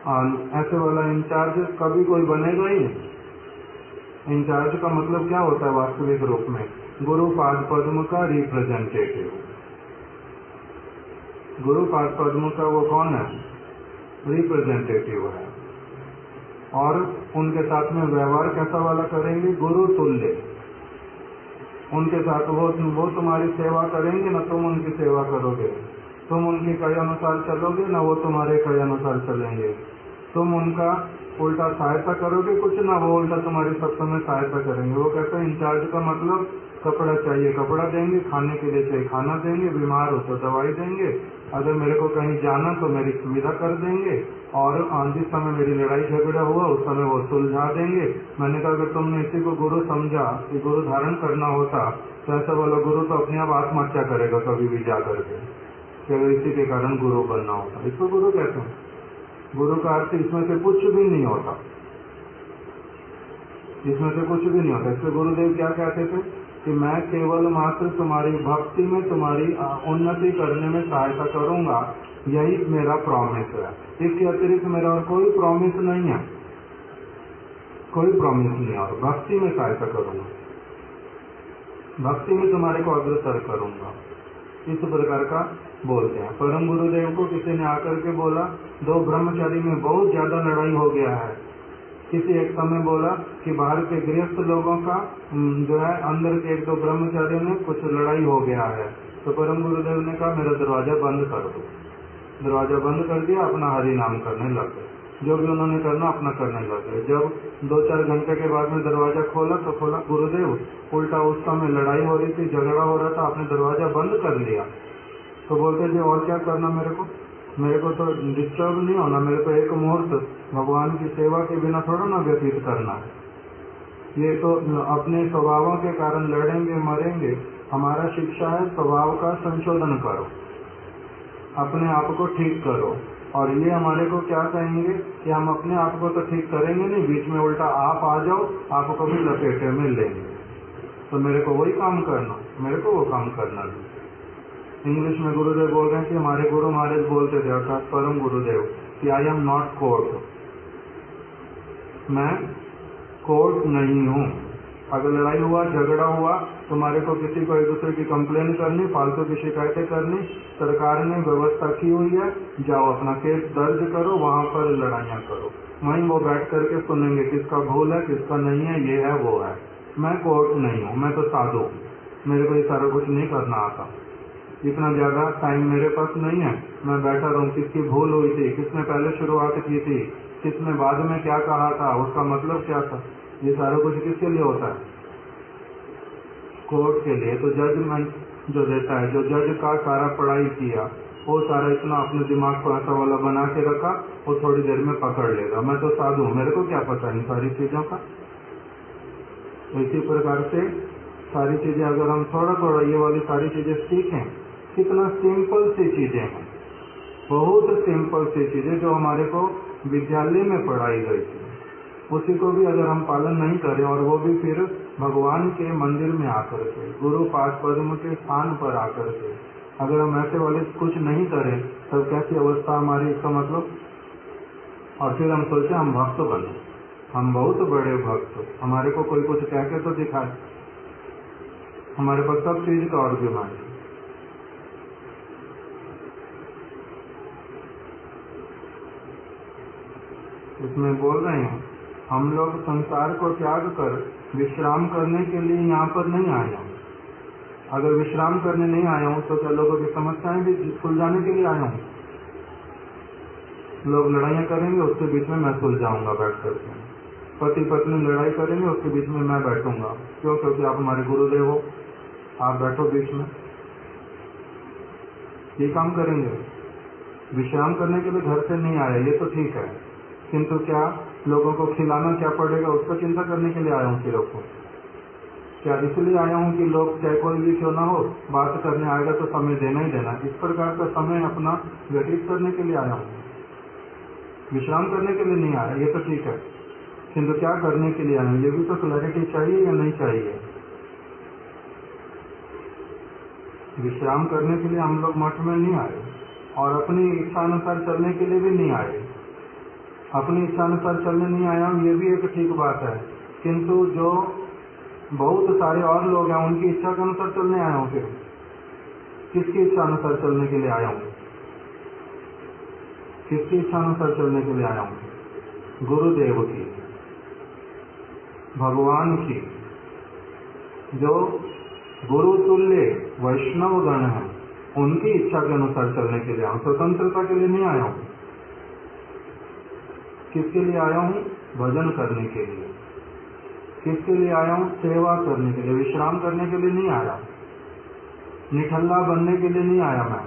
ऐसे वाला इंचार्ज कभी कोई बनेगा ही नहीं। इंचार्ज का मतलब क्या होता है वास्तविक रूप में? गुरु पाद पद्म का रिप्रेजेंटेटिव। गुरु पाद पद्म का वो कौन है? रिप्रेजेंटेटिव है। और उनके साथ में व्यवहार कैसा वाला करेंगे? गुरु तुल्य। उनके साथ वो तुम्हारी सेवा करेंगे ना तुम उनकी सेवा करोगे, तुम उनकी कई अनुसार चलोगे ना वो तुम्हारे कई अनुसार चलेंगे, तुम उनका उल्टा सहायता करोगे कुछ ना वो उल्टा तुम्हारी सब समय सहायता करेंगे। वो कहते हैं इंचार्ज का मतलब कपड़ा चाहिए कपड़ा देंगे, खाने के लिए चाहिए खाना देंगे, बीमार हो तो दवाई देंगे, अगर मेरे को कहीं जाना तो मेरी सुविधा कर देंगे, और जिस समय मेरी लड़ाई झगड़ा हुआ उस समय वो सुलझा देंगे। मैंने कहा अगर तुमने इसी को गुरु समझा कि गुरु धारण करना होता तो ऐसा वाला गुरु तो अपने आप आत्महत्या करेगा कभी भी जा करके, कि अगर इसी के कारण गुरु बनना होता। इसको गुरु कहते हैं। गुरु का अर्थ इसमें से कुछ भी नहीं होता, इसमें से कुछ भी नहीं होता। इसलिए गुरुदेव क्या कहते थे कि मैं केवल मात्र तुम्हारी भक्ति में तुम्हारी उन्नति करने में सहायता करूंगा, यही मेरा प्रॉमिस है। इसके अतिरिक्त मेरा और कोई प्रॉमिस नहीं है, कोई प्रॉमिस नहीं। और भक्ति में सहायता करूंगा, भक्ति में तुम्हारे को अग्रसर करूंगा, इस प्रकार का बोलते हैं। परम गुरुदेव को किसी ने आकर के बोला दो ब्रह्मचारी में बहुत ज्यादा लड़ाई हो गया है। किसी एक समय बोला कि बाहर के गृहस्थ लोगों का जो है अंदर के एक दो ब्रह्मचारियों में कुछ लड़ाई हो गया है। तो परम गुरुदेव ने कहा मेरा दरवाजा बंद कर दो। दरवाजा बंद कर दिया, अपना हरि नाम करने लग गए, जो भी उन्होंने करना अपना करने लग गए। जब 2-4 घंटे के बाद में दरवाजा खोला तो खोला गुरुदेव उल्टा उस समय लड़ाई हो रही थी, झगड़ा हो रहा था, आपने दरवाजा बंद कर लिया। तो बोलते जी और क्या करना मेरे को तो डिस्टर्ब नहीं होना, मेरे को एक मुहूर्त भगवान की सेवा के बिना थोड़ा ना व्यतीत करना है। ये तो अपने स्वभावों के कारण लड़ेंगे मरेंगे। हमारा शिक्षा है स्वभाव का संशोधन करो, अपने आप को ठीक करो। और ये हमारे को क्या कहेंगे कि हम अपने आप को तो ठीक करेंगे नहीं, बीच में उल्टा आप आ जाओ, आपको भी लपेटे में लेंगे। तो मेरे को वही काम करना, मेरे को वो काम करना नहीं। इंग्लिश में गुरुदेव बोल रहे हैं कि हमारे गुरु महाराज बोलते थे, अर्थात परम गुरुदेव, कि आई एम नॉट कोर्ट, मैं कोर्ट नहीं हूँ। अगर लड़ाई हुआ झगड़ा हुआ तुम्हारे को किसी को एक दूसरे की कंप्लेन करनी, फालतू की शिकायतें करनी, सरकार ने व्यवस्था की हुई है, जाओ अपना केस दर्ज करो, वहां पर लड़ाइयाँ करो, वहीं वो बैठ करके सुनेंगे किसका भूल है किसका नहीं है, ये है वो है। मैं कोर्ट नहीं हूँ, मैं तो साधु, मेरे को ये सारा कुछ नहीं करना आता, इतना ज्यादा टाइम मेरे पास नहीं है। मैं बैठा रहूं किसकी भूल हुई थी, किसने पहले शुरुआत की थी, किसने बाद में क्या कहा था, उसका मतलब क्या था, ये सारा कुछ किसके लिए होता है? कोर्ट के लिए। तो जजमेंट जो देता है, जो जज का सारा पढ़ाई किया वो सारा इतना अपने दिमाग को ऐसा वाला बना के रखा, वो थोड़ी देर में पकड़ लेगा। मैं तो साधु, मेरे को क्या पता इन सारी चीजों का। इसी प्रकार से सारी चीजें अगर हम थोड़ा थोड़ा ये वाली सारी चीजें सीखें, कितना सिंपल सी चीजें हैं, बहुत सिंपल सी चीजें जो हमारे को विद्यालय में पढ़ाई गई थी, उसी को भी अगर हम पालन नहीं करें, और वो भी फिर भगवान के मंदिर में आकर के, गुरु पाद पद्म के स्थान पर आकर के, अगर हम ऐसे वाले कुछ नहीं करें तब कैसी अवस्था हमारी, इसका मतलब। और फिर हम सोचे हम भक्त बने, हम बहुत बड़े भक्त, हमारे को कोई कुछ कह के तो दिखाए, हमारे पास सब चीज का आर्ग्यूमेंट। इसमें बोल रहे हैं हम लोग संसार को त्याग कर विश्राम करने के लिए यहाँ पर नहीं आए हूँ। अगर विश्राम करने नहीं आया हूँ तो क्या लोगों की समस्याएं भी सुलझाने के लिए आया हूँ? लोग लड़ाइयाँ करेंगे उसके बीच में मैं सुलझाऊंगा बैठ करके, पति पत्नी लड़ाई करेंगे उसके बीच में मैं बैठूंगा। क्यों? क्योंकि आप हमारे गुरुदेव हो, आप बैठो बीच में, ये काम करेंगे। विश्राम करने के लिए घर से नहीं आया, ये तो ठीक है, किंतु क्या लोगों को खिलाना क्या पड़ेगा उसका चिंता करने के लिए आया हूँ सिर्फ को? क्या इसलिए आया हूँ कि लोग चाहे कोई भी क्यों ना हो बात करने आएगा तो समय देना ही देना, इस प्रकार का समय अपना व्यतीत करने के लिए आया हूँ, विश्राम करने के लिए नहीं आया, ये तो ठीक है, किंतु क्या करने के लिए आया हूँ ये भी तो क्लैरिटी चाहिए या नहीं चाहिए। विश्राम करने के लिए हम लोग मठ में नहीं आए और अपनी इच्छा अनुसार चलने के लिए भी नहीं आए। अपनी इच्छा अनुसार चलने नहीं आया हूँ, ये भी एक ठीक बात है, किंतु जो बहुत सारे और लोग हैं उनकी इच्छा के अनुसार चलने आया हूँ। फिर किसकी इच्छा अनुसार चलने के लिए आया हूँ? किसकी इच्छा अनुसार चलने के लिए आया हूँ? गुरुदेव की, भगवान की। जो गुरु तुल्य वैष्णव गण है उनकी इच्छा के अनुसार चलने के लिए आया हूँ, स्वतंत्रता के लिए नहीं आया हूँ। किसके लिए आया हूँ? भजन करने के लिए। किसके लिए आया हूँ? सेवा करने के लिए, विश्राम करने के लिए नहीं आया, निठल्ला बनने के लिए नहीं आया, मैं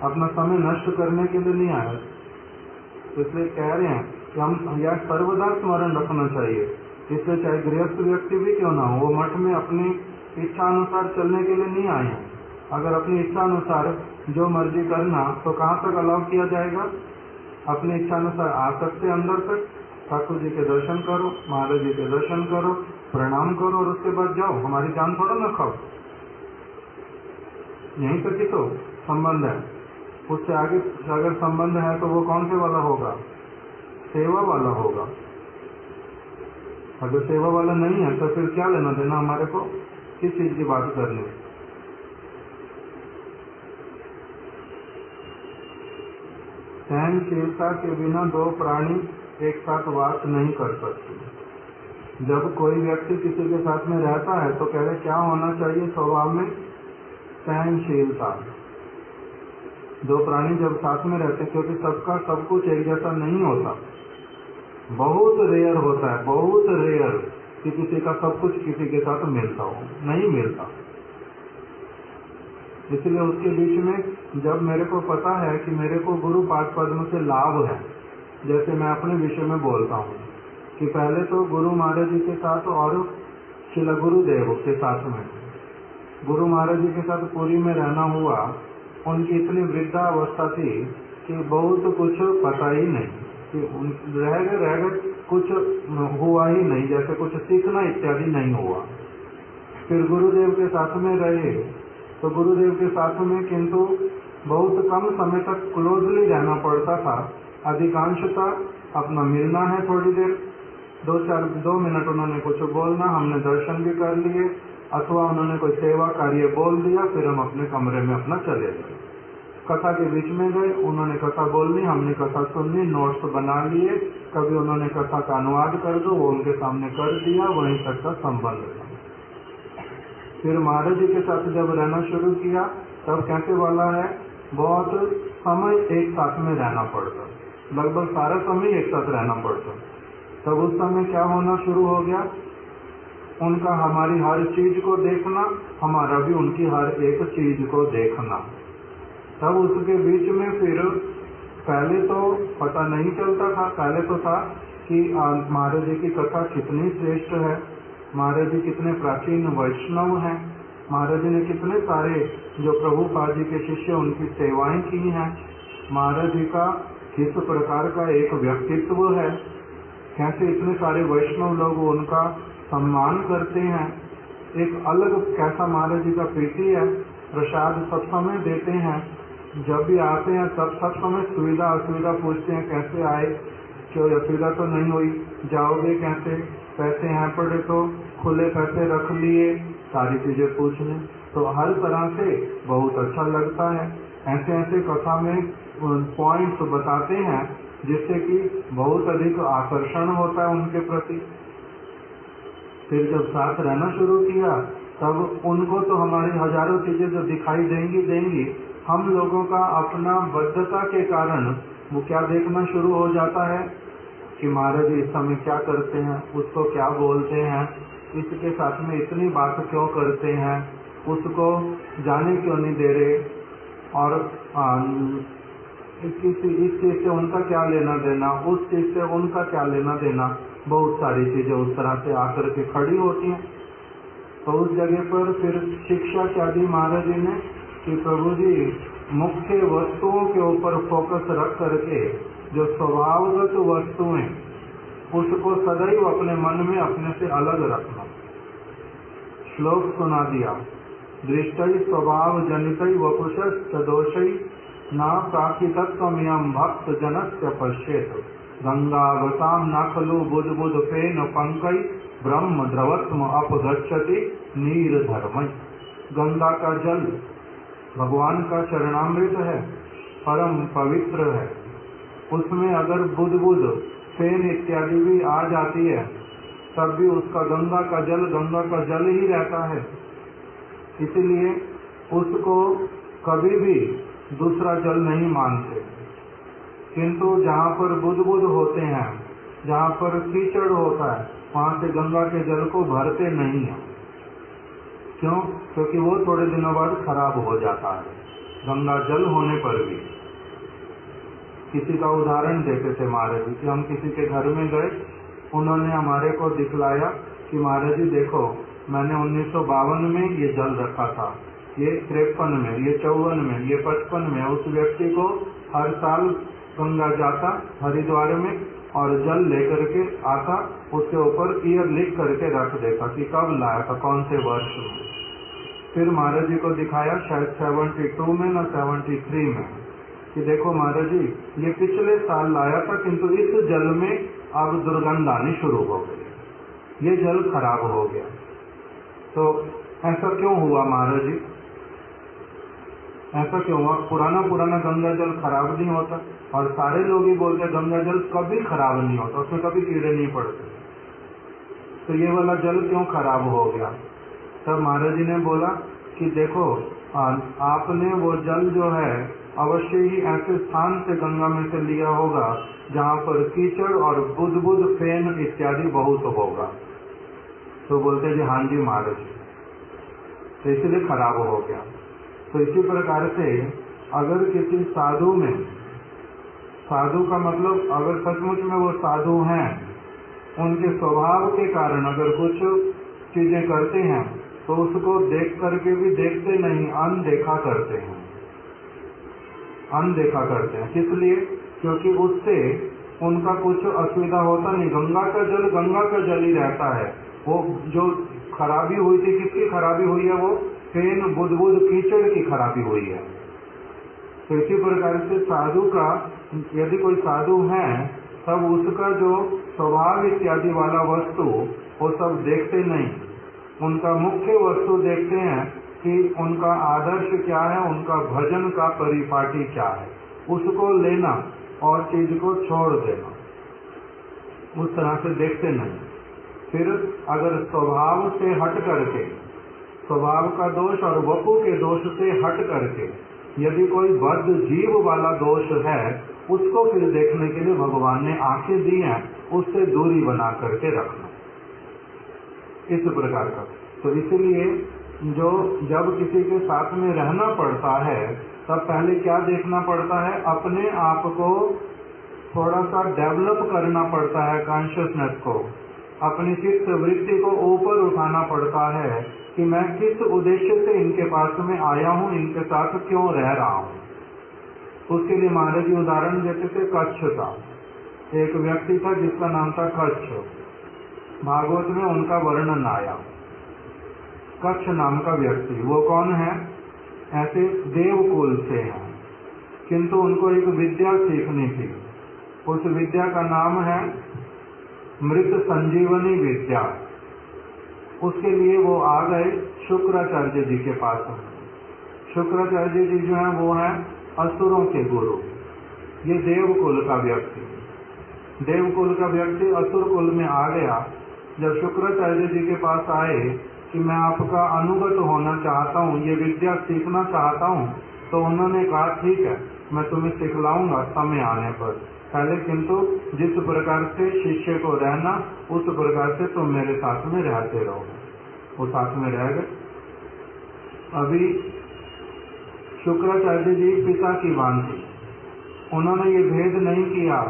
अपना समय नष्ट करने के लिए नहीं आया। इसलिए कह रहे हैं कि हम यह सर्वदा स्मरण रखना चाहिए। इसलिए चाहे गृहस्थ व्यक्ति भी क्यों ना हो, वो मठ में अपनी इच्छा अनुसार चलने के लिए नहीं आए हैं। अगर अपनी इच्छा अनुसार जो मर्जी करना तो कहाँ तक अलाउ किया जाएगा? अपनी इच्छा अनुसार आ सकते अंदर तक, ठाकुर जी के दर्शन करो, महाराज जी के दर्शन करो, प्रणाम करो और उसके बाद जाओ। हमारी जान थोड़ा ना खाओ। यहीं तक ही तो संबंध है। उससे आगे अगर संबंध है तो वो कौन से वाला होगा? सेवा वाला होगा। अगर सेवा वाला नहीं है तो फिर क्या लेना देना हमारे को किस चीज की बात करनी? सहनशीलता के बिना दो प्राणी एक साथ वास नहीं कर सकते। जब कोई व्यक्ति किसी के साथ में रहता है तो कह रहे क्या होना चाहिए स्वभाव में? सहनशीलता। दो प्राणी जब साथ में रहते हैं, क्योंकि सबका सब कुछ एक जैसा नहीं होता, बहुत रेयर होता है, बहुत रेयर कि किसी का सब कुछ किसी के साथ मिलता हो, नहीं मिलता। इसलिए उसके बीच में जब मेरे को पता है कि मेरे को गुरु पाद पद्म से लाभ है, जैसे मैं अपने विषय में बोलता हूँ कि पहले तो गुरु महाराज जी के साथ और शिला गुरुदेव के साथ में, गुरु महाराज जी के साथ पुरी में रहना हुआ। उनकी इतनी वृद्धावस्था थी कि बहुत कुछ पता ही नहीं, कि रह गए कुछ हुआ ही नहीं, जैसे कुछ सीखना इत्यादि नहीं हुआ। फिर गुरुदेव के साथ में रहे तो गुरुदेव के साथ में किंतु बहुत कम समय तक क्लोजली रहना पड़ता था। अधिकांशता अपना मिलना है थोड़ी देर, 2 मिनट उन्होंने कुछ बोलना, हमने दर्शन भी कर लिए, अथवा उन्होंने कोई सेवा कार्य बोल दिया, फिर हम अपने कमरे में अपना चले गए। कथा के बीच में गए, उन्होंने कथा बोलनी, हमने कथा सुननी, नोट्स बना लिए, कभी उन्होंने कथा का अनुवाद कर दो, वो उनके सामने कर दिया, वहीं तक का संबंध था। फिर महाराज जी के साथ जब रहना शुरू किया तब कैसे वाला है, बहुत समय एक साथ में रहना पड़ता, लगभग सारा समय एक साथ रहना पड़ता। तब उस समय क्या होना शुरू हो गया, उनका हमारी हर चीज को देखना, हमारा भी उनकी हर एक चीज को देखना। तब उसके बीच में फिर पहले तो पता नहीं चलता था, पहले तो था कि महाराज जी की कथा कितनी श्रेष्ठ है, महाराज जी कितने प्राचीन वैष्णव हैं, महाराज जी ने कितने सारे जो प्रभुपाद जी के शिष्य उनकी सेवाएं की हैं, महाराज जी का किस प्रकार का एक व्यक्तित्व है, कैसे इतने सारे वैष्णव लोग उनका सम्मान करते हैं, एक अलग कैसा महाराज जी का प्रीति है, प्रसाद सब समय देते हैं, जब भी आते हैं तब सब समय सुविधा असुविधा पूछते हैं, कैसे आए, क्यों असुविधा तो नहीं हुई, जाओगे कैसे, पैसे हैं पड़े तो खुले पैसे रख लिए, सारी चीजें पूछने, तो हर तरह से बहुत अच्छा लगता है। ऐसे ऐसे कथा में पॉइंट्स बताते हैं जिससे कि बहुत अधिक आकर्षण होता है उनके प्रति। फिर जब साथ रहना शुरू किया तब उनको तो हमारी हजारों चीजें जो दिखाई देंगी, हम लोगों का अपना बद्धता के कारण वो क्या देखना शुरू हो जाता है कि महाराज जी इस समय क्या करते हैं, उसको क्या बोलते हैं, इसके साथ में इतनी बात क्यों करते हैं, उसको जाने क्यों नहीं दे रहे, और इस चीज से उनका क्या लेना देना, उस चीज से उनका क्या लेना देना, बहुत सारी चीजें उस तरह से आकर के खड़ी होती हैं। तो उस जगह पर फिर शिक्षा क्या दी महाराज जी ने कि प्रभु जी मुख्य वस्तुओं के ऊपर फोकस रख करके जो स्वभावगत वस्तुएं उसको सदैव अपने मन में अपने से अलग रखना। श्लोक सुना दिया, दृष्टि स्वभाव जनितै वपुषश्च दोषै न प्राकृतत्वमियं भक्त जनस्य पश्येत गंगावताम न खलु बुध बुध फेन पंकई ब्रह्म द्रवत्म अपगच्छति नीर धर्मय। गंगा का जल भगवान का चरणामृत है, परम पवित्र है। उसमें अगर बुध बुध फेन इत्यादि भी आ जाती है तब भी उसका गंगा का जल ही रहता है। इसलिए उसको कभी भी दूसरा जल नहीं मानते। किंतु जहाँ पर बुध बुध होते हैं, जहाँ पर कीचड़ होता है, वहाँ से गंगा के जल को भरते नहीं है। क्यों? क्योंकि वो थोड़े दिनों बाद खराब हो जाता है, गंगा जल होने पर भी। किसी का उदाहरण देते थे महाराज जी कि हम किसी के घर में गए, उन्होंने हमारे को दिखलाया कि महाराज जी देखो, मैंने 1952 में ये जल रखा था, ये 53 में, ये 54 में, ये 55 में। उस व्यक्ति को हर साल गंगा जाता हरिद्वार में और जल लेकर के आता, उसके ऊपर ईयर लिख करके रख देता कि कब लाया था, कौन से वर्ष में। फिर महाराज जी को दिखाया शायद 72 में न 73 में कि देखो महाराज जी, ये पिछले साल लाया था, किंतु इस जल में अब दुर्गंध आनी शुरू हो गई, ये जल खराब हो गया। तो ऐसा क्यों हुआ महाराज जी? ऐसा क्यों हुआ? पुराना गंगा जल खराब नहीं होता, और सारे लोग ही बोलते गंगा जल कभी खराब नहीं होता, उसमें कभी कीड़े नहीं पड़ते, तो ये वाला जल क्यों खराब हो गया? तब महाराज जी ने बोला कि देखो, आपने वो जल जो है अवश्य ही ऐसे स्थान से गंगा में से लिया होगा जहाँ पर कीचड़ और बुध बुध फेन इत्यादि बहुत होगा। तो बोलते जी हाँ जी महाराज, तो इसलिए खराब हो गया। तो इसी प्रकार से अगर किसी साधु में, साधु का मतलब अगर सचमुच में वो साधु हैं, उनके स्वभाव के कारण अगर कुछ चीजें करते हैं तो उसको देख करके भी देखते नहीं, अनदेखा करते हैं, अनदेखा करते हैं। किस लिए? क्योंकि उससे उनका कुछ असुविधा होता नहीं। गंगा का जल ही रहता है। वो जो खराबी हुई थी, किसकी खराबी हुई है? वो फेन बुध बुध कीचड़ की खराबी हुई है। तो इसी प्रकार से साधु का, यदि कोई साधु है तब उसका जो स्वभाव इत्यादि वाला वस्तु वो सब देखते नहीं, उनका मुख्य वस्तु देखते हैं कि उनका आदर्श क्या है, उनका भजन का परिपाटी क्या है, उसको लेना और चीज को छोड़ देना, उस तरह से देखते नहीं। फिर अगर स्वभाव से हट करके, स्वभाव का दोष और वपु के दोष से हट करके यदि कोई बद्ध जीव वाला दोष है, उसको फिर देखने के लिए भगवान ने आंखें दी हैं, उससे दूरी बना करके रखना, इस प्रकार का। तो इसलिए जो जब किसी के साथ में रहना पड़ता है तब पहले क्या देखना पड़ता है? अपने आप को थोड़ा सा डेवलप करना पड़ता है, कॉन्शियसनेस को, अपनी चित्त वृत्ति को ऊपर उठाना पड़ता है कि मैं किस उद्देश्य से इनके पास में आया हूँ, इनके साथ क्यों रह रहा हूँ। उसके लिए महाराज जी उदाहरण देते थे कच्छ का। एक व्यक्ति था जिसका नाम था कच्छ, भागवत में उनका वर्णन आया। कच्छ नाम का व्यक्ति, वो कौन है? ऐसे देवकुल से हैं, किंतु उनको एक विद्या सीखनी थी। उस विद्या का नाम है मृत संजीवनी विद्या। उसके लिए वो आ गए शुक्राचार्य जी के पास। शुक्राचार्य जी जो है वो है असुरों के गुरु। ये देवकुल का व्यक्ति, देवकुल का व्यक्ति असुर कुल में आ गया। जब शुक्राचार्य जी के पास आए कि मैं आपका अनुगत होना चाहता हूँ, ये विद्या सीखना चाहता हूँ, तो उन्होंने कहा ठीक है, मैं तुम्हें सिखलाऊंगा समय आने पर, पहले किंतु जिस प्रकार से शिष्य को रहना उस प्रकार से तुम मेरे साथ में रहते रहो। वो साथ में रह गए। अभी शुक्राचार्य जी पिता की भांति, उन्होंने ये भेद नहीं किया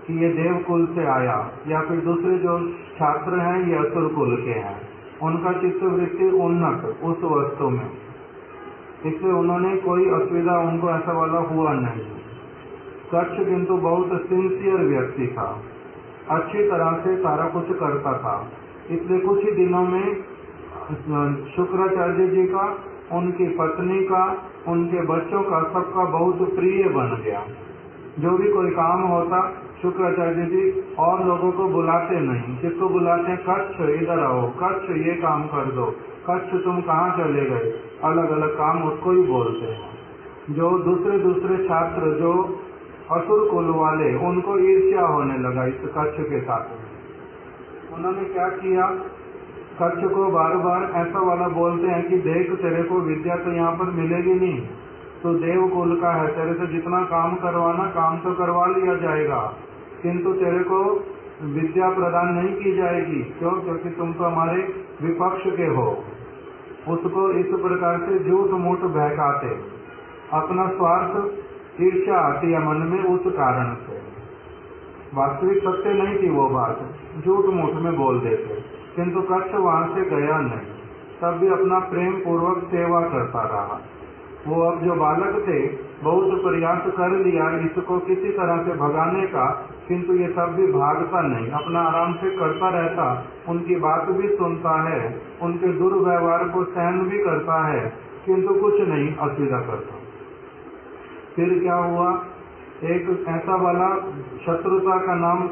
कि ये देवकुल से आया या फिर दूसरे जो छात्र हैं ये असुर कुल के हैं। उनका चित्त वृत्ति उन्नत उस वस्तु में, इसलिए उन्होंने कोई असुविधा, उनको ऐसा वाला हुआ नहीं। कच्छ किंतु बहुत सिंसियर व्यक्ति था, अच्छी तरह से सारा कुछ करता था। इसलिए कुछ ही दिनों में शुक्राचार्य जी का, उनकी पत्नी का, उनके बच्चों का, सबका बहुत प्रिय बन गया। जो भी कोई काम होता शुक्राचार्य जी और लोगों को बुलाते नहीं। किसको बुलाते हैं? कच्छ इधर आओ, कच्छ ये काम कर दो, कच्छ तुम कहाँ चले गए, अलग अलग काम उसको ही बोलते हैं। जो दूसरे दूसरे छात्र जो असुर कुल वाले, उनको ईर्ष्या होने लगा इस कच्छ के साथ में। उन्होंने क्या किया, कच्छ को बार बार ऐसा वाला बोलते हैं कि देख तेरे को विद्या तो यहाँ पर मिलेगी नहीं, तो देव कुल का है, तेरे से जितना काम करवाना काम तो करवा लिया जाएगा, किंतु तेरे को विद्या प्रदान नहीं की जाएगी। क्यों? क्योंकि तुम तो हमारे विपक्ष के हो। उसको इस प्रकार से झूठ मूठ बहकाते, अपना स्वार्थ ईर्ष्या आती है मन में उस कारण से। वास्तविक सत्य नहीं थी वो बात, झूठ मूठ में बोल देते। किंतु कच्छ वहां से गया नहीं, तब भी अपना प्रेम पूर्वक सेवा करता रहा। वो अब जो बालक थे बहुत प्रयास कर लिया इसको किसी तरह से भगाने का, किंतु ये सब भी भागता नहीं, अपना आराम से करता रहता, उनकी बात भी सुनता है, उनके दुर्व्यवहार को सहन भी करता है, किंतु कुछ नहीं असुविधा करता। फिर क्या हुआ, एक ऐसा वाला शत्रुता का नाम,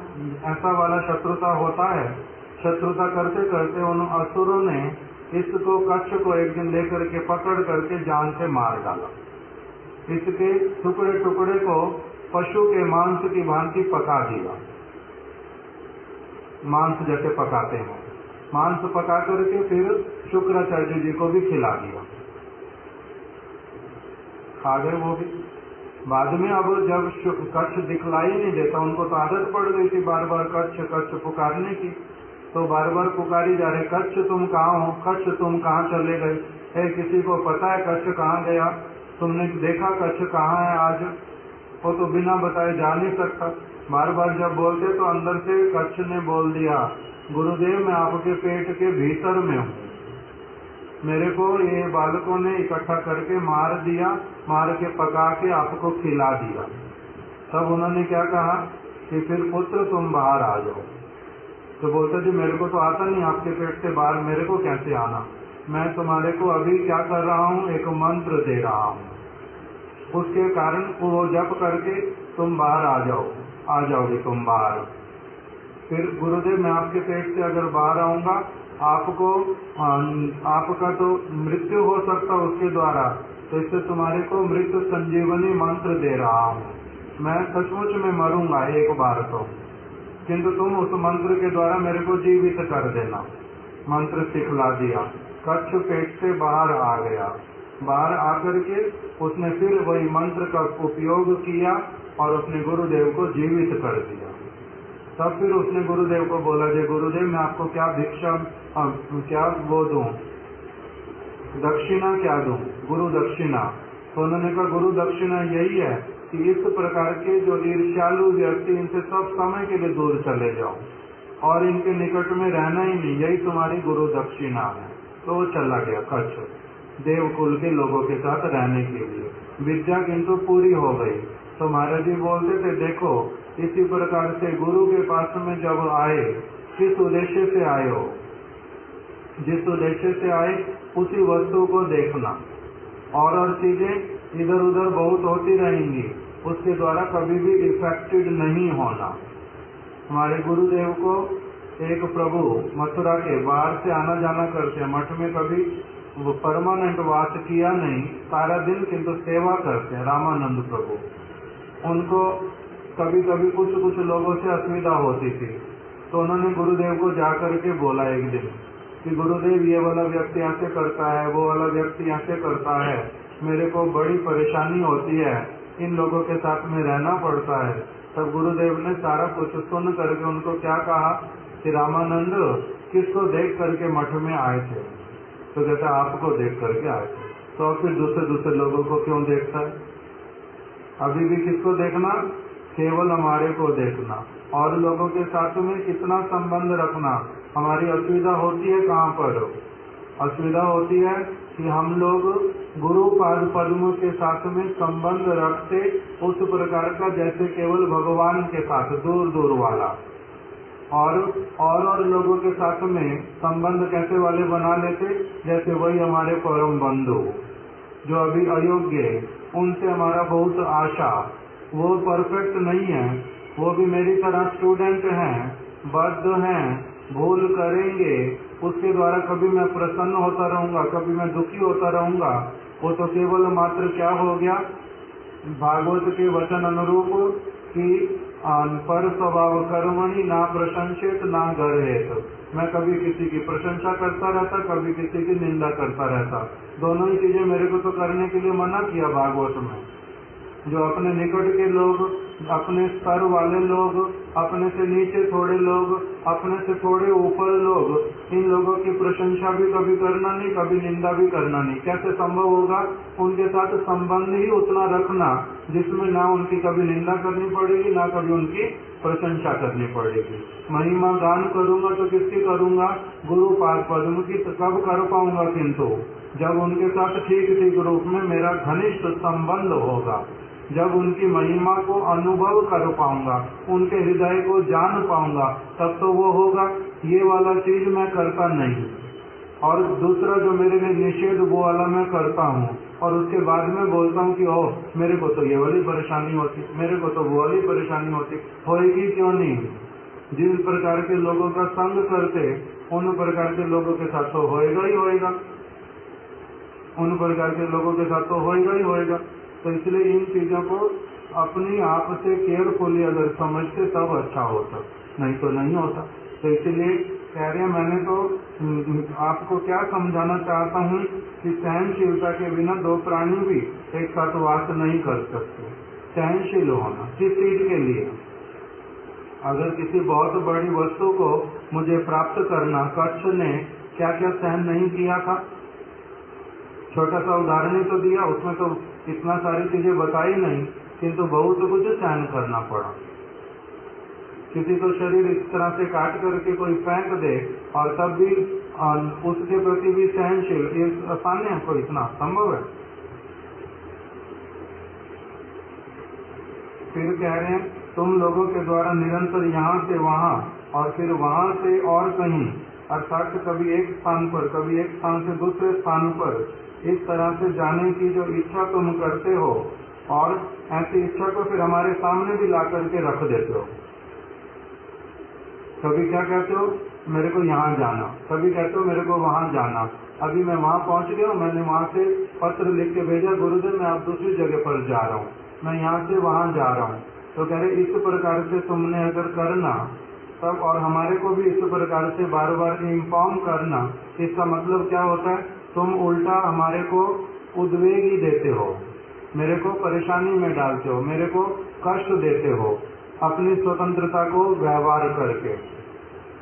ऐसा वाला शत्रुता होता है, शत्रुता करते करते उन असुरों ने इसको कच्छ को एक दिन लेकर के पकड़ करके जान से मार डाला। इसके टुकड़े टुकड़े को पशु के मांस की भांति पका दिया, मांस जैसे पकाते हैं, मांस पका करके फिर शुक्राचार्य जी को भी खिला दिया, खा गए वो भी। बाद में अब जब कच्छ दिखलाई नहीं देता, उनको तो आदत पड़ गई थी बार बार कच्छ कच्छ पुकारने की, तो बार बार पुकारी जा रहे, कच्छ तुम कहाँ हो, कच्छ तुम कहाँ चले गए, किसी को पता है कच्छ कहाँ गया, तुमने देखा कच्छ कहाँ है आज? वो तो बिना बताए जा नहीं सकता। बार बार जब बोलते तो अंदर से कच्छ ने बोल दिया, गुरुदेव मैं आपके पेट के भीतर में हूँ, मेरे को ये बालकों ने इकट्ठा करके मार दिया, मार के पका के आपको खिला दिया। तब उन्होंने क्या कहा कि फिर पुत्र तुम बाहर आ जाओ। तो बोलते जी मेरे को तो आता नहीं आपके पेट से बाहर, मेरे को कैसे आना, मैं तुम्हारे को अभी क्या कर रहा हूँ, एक मंत्र दे रहा हूँ, उसके कारण वो जप करके तुम बाहर आ जाओ, आ जाओगे तुम बाहर। फिर गुरुदेव मैं आपके पेट से अगर बाहर आऊंगा, आपको आपका तो मृत्यु हो सकता उसके द्वारा, तो इससे तुम्हारे को मृत्यु संजीवनी मंत्र दे रहा हूँ, मैं सचमुच में मरूंगा एक बार तो, किंतु तुम उस मंत्र के द्वारा मेरे को जीवित कर देना। मंत्र सिखला दिया, कच्छ पेट से बाहर आ गया, बाहर आकर के उसने फिर वही मंत्र का उपयोग किया और अपने गुरुदेव को जीवित कर दिया। तब फिर उसने गुरुदेव को बोला, जे गुरुदेव मैं आपको क्या भिक्षा क्या वो दूं, दक्षिणा क्या दूं, गुरु दक्षिणा। तो उन्होंने कहा गुरु दक्षिणा यही है कि इस प्रकार के जो ईर्ष्यालु व्यक्ति, इनसे सब समय के लिए दूर चले जाओ और इनके निकट में रहना ही नहीं, यही तुम्हारी गुरु दक्षिणा है। तो वो चला गया कच्छ देवकुल के लोगों के साथ रहने के लिए। विद्या किंतु पूरी हो गई। तो महाराज जी बोलते थे, देखो इसी प्रकार से गुरु के पास में जब आए, किस उद्देश्य से आए हो, जिस उद्देश्य से आए उसी वस्तु को देखना, और चीजें इधर उधर बहुत होती रहेंगी, उसके द्वारा कभी भी इफेक्टेड नहीं होना। हमारे गुरुदेव को एक प्रभु मथुरा के बाहर से आना जाना करते हैं, मठ में कभी वो परमानेंट वास किया नहीं, सारा दिन किंतु सेवा करते हैं रामानंद प्रभु। उनको कभी कभी कुछ कुछ लोगों से असुविधा होती थी, तो उन्होंने गुरुदेव को जाकर के बोला एक दिन कि गुरुदेव ये वाला व्यक्ति ऐसे करता है, वो वाला व्यक्ति ऐसे करता है, मेरे को बड़ी परेशानी होती है, इन लोगों के साथ में रहना पड़ता है। तब गुरुदेव ने सारा कुछ सुन करके उनको क्या कहा कि रामानंद किसको देख करके मठ में आए थे? तो कहता आपको देख करके आए थे। तो फिर दूसरे दूसरे लोगों को क्यों देखता है? अभी भी किसको देखना? केवल हमारे को देखना, और लोगों के साथ में कितना संबंध रखना। हमारी असुविधा होती है कहाँ पर? असुविधा होती है कि हम लोग गुरु पाद पद्म के साथ में संबंध रखते उस प्रकार का जैसे केवल भगवान के साथ दूर दूर वाला, और लोगों के साथ में संबंध कैसे वाले बना लेते, जैसे वही हमारे परम बंधु जो अभी अयोग्य, उनसे हमारा बहुत आशा, वो परफेक्ट नहीं है वो भी मेरी तरह स्टूडेंट हैं, बद्ध हैं, भूल करेंगे, उसके द्वारा कभी मैं प्रसन्न होता रहूंगा, कभी मैं दुखी होता रहूंगा। वो तो केवल मात्र क्या हो गया, भागवत के वचन अनुरूप कि पर स्वभाव कर्मणि ना प्रशंसित ना गर्हित। मैं कभी किसी की प्रशंसा करता रहता, कभी किसी की निंदा करता रहता। दोनों ही चीजें मेरे को तो करने के लिए मना किया भागवत में। जो अपने निकट के लोग, अपने स्तर वाले लोग, अपने से नीचे थोड़े लोग, अपने से थोड़े ऊपर लोग, इन लोगों की प्रशंसा भी कभी करना नहीं, कभी निंदा भी करना नहीं। कैसे संभव होगा? उनके साथ संबंध ही उतना रखना जिसमें ना उनकी कभी निंदा करनी पड़ेगी, ना कभी उनकी प्रशंसा करनी पड़ेगी। महिमा गान करूंगा तो किसकी करूंगा? गुरु पाद पद्म की। तो कब कर पाऊंगा? किंतु जब उनके साथ ठीक ठीक रूप में मेरा घनिष्ठ संबंध होगा, जब उनकी महिमा को अनुभव कर पाऊंगा, उनके हृदय को जान पाऊंगा, तब तो वो होगा। ये वाला चीज मैं करता नहीं, और दूसरा जो मेरे लिए निषेध वो वाला मैं करता हूँ, और उसके बाद में बोलता हूँ कि ओह मेरे को तो ये वाली परेशानी होती, मेरे को तो वो वाली परेशानी होती। होएगी क्यों नहीं? जिस प्रकार के लोगों का संग करते, उन प्रकार के लोगों के साथ तो होएगा ही होएगा, उन प्रकार के लोगों के साथ तो होएगा ही होएगा। तो इसलिए इन चीजों को अपनी आप से केयरफुली अगर समझते तब अच्छा होता, नहीं तो नहीं होता। तो इसलिए कह रहे हैं, मैंने तो आपको क्या समझाना चाहता हूँ कि सहनशीलता के बिना दो प्राणी भी एक साथ वास नहीं कर सकते। सहनशील होना किस चीज के लिए? अगर किसी बहुत बड़ी वस्तु को मुझे प्राप्त करना, कच्छ ने क्या क्या सहन नहीं किया था? छोटा सा उदाहरण ही तो दिया, उसमें तो इतना सारी चीजें बताई नहीं, किंतु बहुत कुछ सहन करना पड़ा। किसी को शरीर इस तरह से काट करके कोई फेंक दे और तब भी उसके प्रति भी सहनशील, ये आसान है? कोई इतना संभव है? फिर कह रहे हैं, तुम लोगों के द्वारा निरंतर यहाँ से वहाँ और फिर वहाँ से और कहीं, अर्थात कभी एक स्थान पर, कभी एक स्थान से दूसरे स्थान पर, इस तरह से जाने की जो इच्छा तुम करते हो, और ऐसी इच्छा को फिर हमारे सामने भी ला करके रख देते हो। कभी क्या कहते हो? मेरे को यहाँ जाना, कभी कहते हो मेरे को वहाँ जाना। अभी मैं वहाँ पहुँच गया, मैंने वहाँ से पत्र लिख के भेजा, गुरुदेव मैं अब दूसरी जगह पर जा रहा हूँ, मैं यहाँ से वहाँ जा रहा हूँ। तो कह रहे इस प्रकार से तुमने अगर करना तब, और हमारे को भी इस प्रकार से बार बार इन्फॉर्म करना, इसका मतलब क्या होता है? तुम उल्टा हमारे को उद्वेग ही देते हो, मेरे को परेशानी में डालते हो, मेरे को कष्ट देते हो अपनी स्वतंत्रता को व्यवहार करके।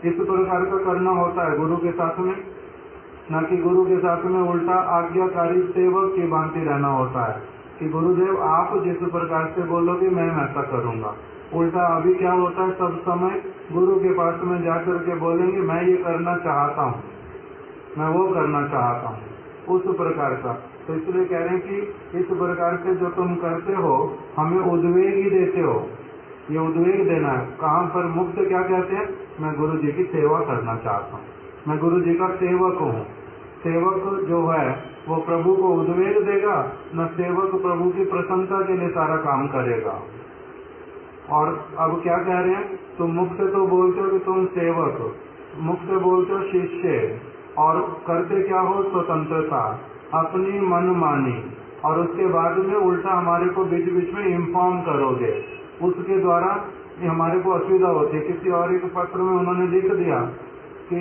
इस प्रकार का करना होता है गुरु के साथ में, न कि गुरु के साथ में उल्टा आज्ञाकारी सेवक की भांति रहना होता है कि गुरुदेव आप जिस प्रकार से बोलोगे मैं ऐसा करूंगा। उल्टा अभी क्या होता है, सब समय गुरु के पास में जाकर के बोलेंगे मैं ये करना चाहता हूँ, मैं वो करना चाहता हूँ, उस प्रकार का। तो इसलिए कह रहे हैं कि इस प्रकार से जो तुम करते हो हमें उद्वेग ही देते हो। ये उद्वेग देना है। कहाँ पर मुक्त क्या कहते हैं? मैं गुरु जी की सेवा करना चाहता हूँ, मैं गुरु जी का सेवक हूँ। सेवक जो है वो प्रभु को उद्वेग देगा, न सेवक प्रभु की प्रसन्नता के लिए सारा काम करेगा। और अब क्या कह रहे हैं? तुम मुख से तो बोलते हो कि तुम सेवक, मुख से बोलते हो शिष्य, और करते क्या हो? स्वतंत्रता, अपनी मनमानी, और उसके बाद में उल्टा हमारे को बीच बीच में इन्फॉर्म करोगे, उसके द्वारा हमारे को असुविधा होती है। किसी और एक पत्र में उन्होंने लिख दिया कि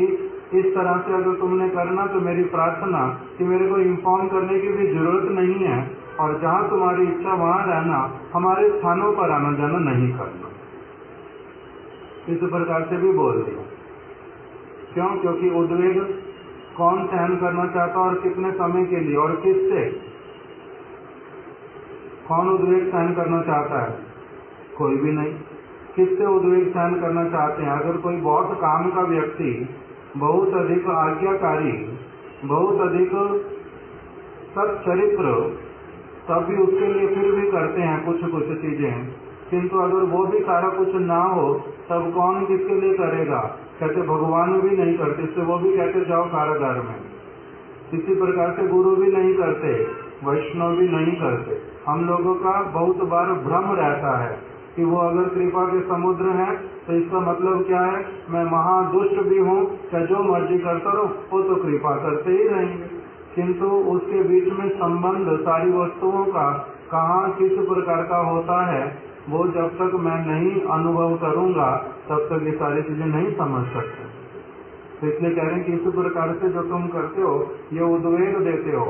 इस तरह से अगर तुमने करना तो मेरी प्रार्थना कि मेरे को इन्फॉर्म करने की भी जरूरत नहीं है, और जहाँ तुम्हारी इच्छा वहाँ रहना, हमारे स्थानों पर आना जाना नहीं करना। इस प्रकार से भी बोल दिया। क्यों? क्योंकि उद्वेग कौन सहन करना चाहता और कितने समय के लिए और किससे? कौन उद्वेग सहन करना चाहता है? कोई भी नहीं। किससे उद्वेग सहन करना चाहते हैं? अगर कोई बहुत काम का व्यक्ति, बहुत अधिक आज्ञाकारी, बहुत अधिक सच्चरित्र, तब भी उसके लिए फिर भी करते हैं कुछ कुछ चीजें। किंतु अगर वो भी सारा कुछ ना हो तब कौन किसके लिए करेगा? कहते भगवान भी नहीं करते, इससे वो भी कहते जाओ कारागार में। इसी प्रकार से गुरु भी नहीं करते, वैष्णव भी नहीं करते। हम लोगों का बहुत बार भ्रम रहता है कि वो अगर कृपा के समुद्र हैं तो इसका मतलब क्या है, मैं महादुष्ट भी हूँ, क्या जो मर्जी करता रहो, वो तो कृपा करते ही रहेंगे। किंतु उसके बीच में संबंध सारी वस्तुओं का कहाँ किस प्रकार का होता है, वो जब तक मैं नहीं अनुभव करूंगा तब तक ये सारी चीजें नहीं समझ सकते। तो इसलिए कह रहे हैं कि इस प्रकार से जो तुम करते हो ये उद्वेग देते हो।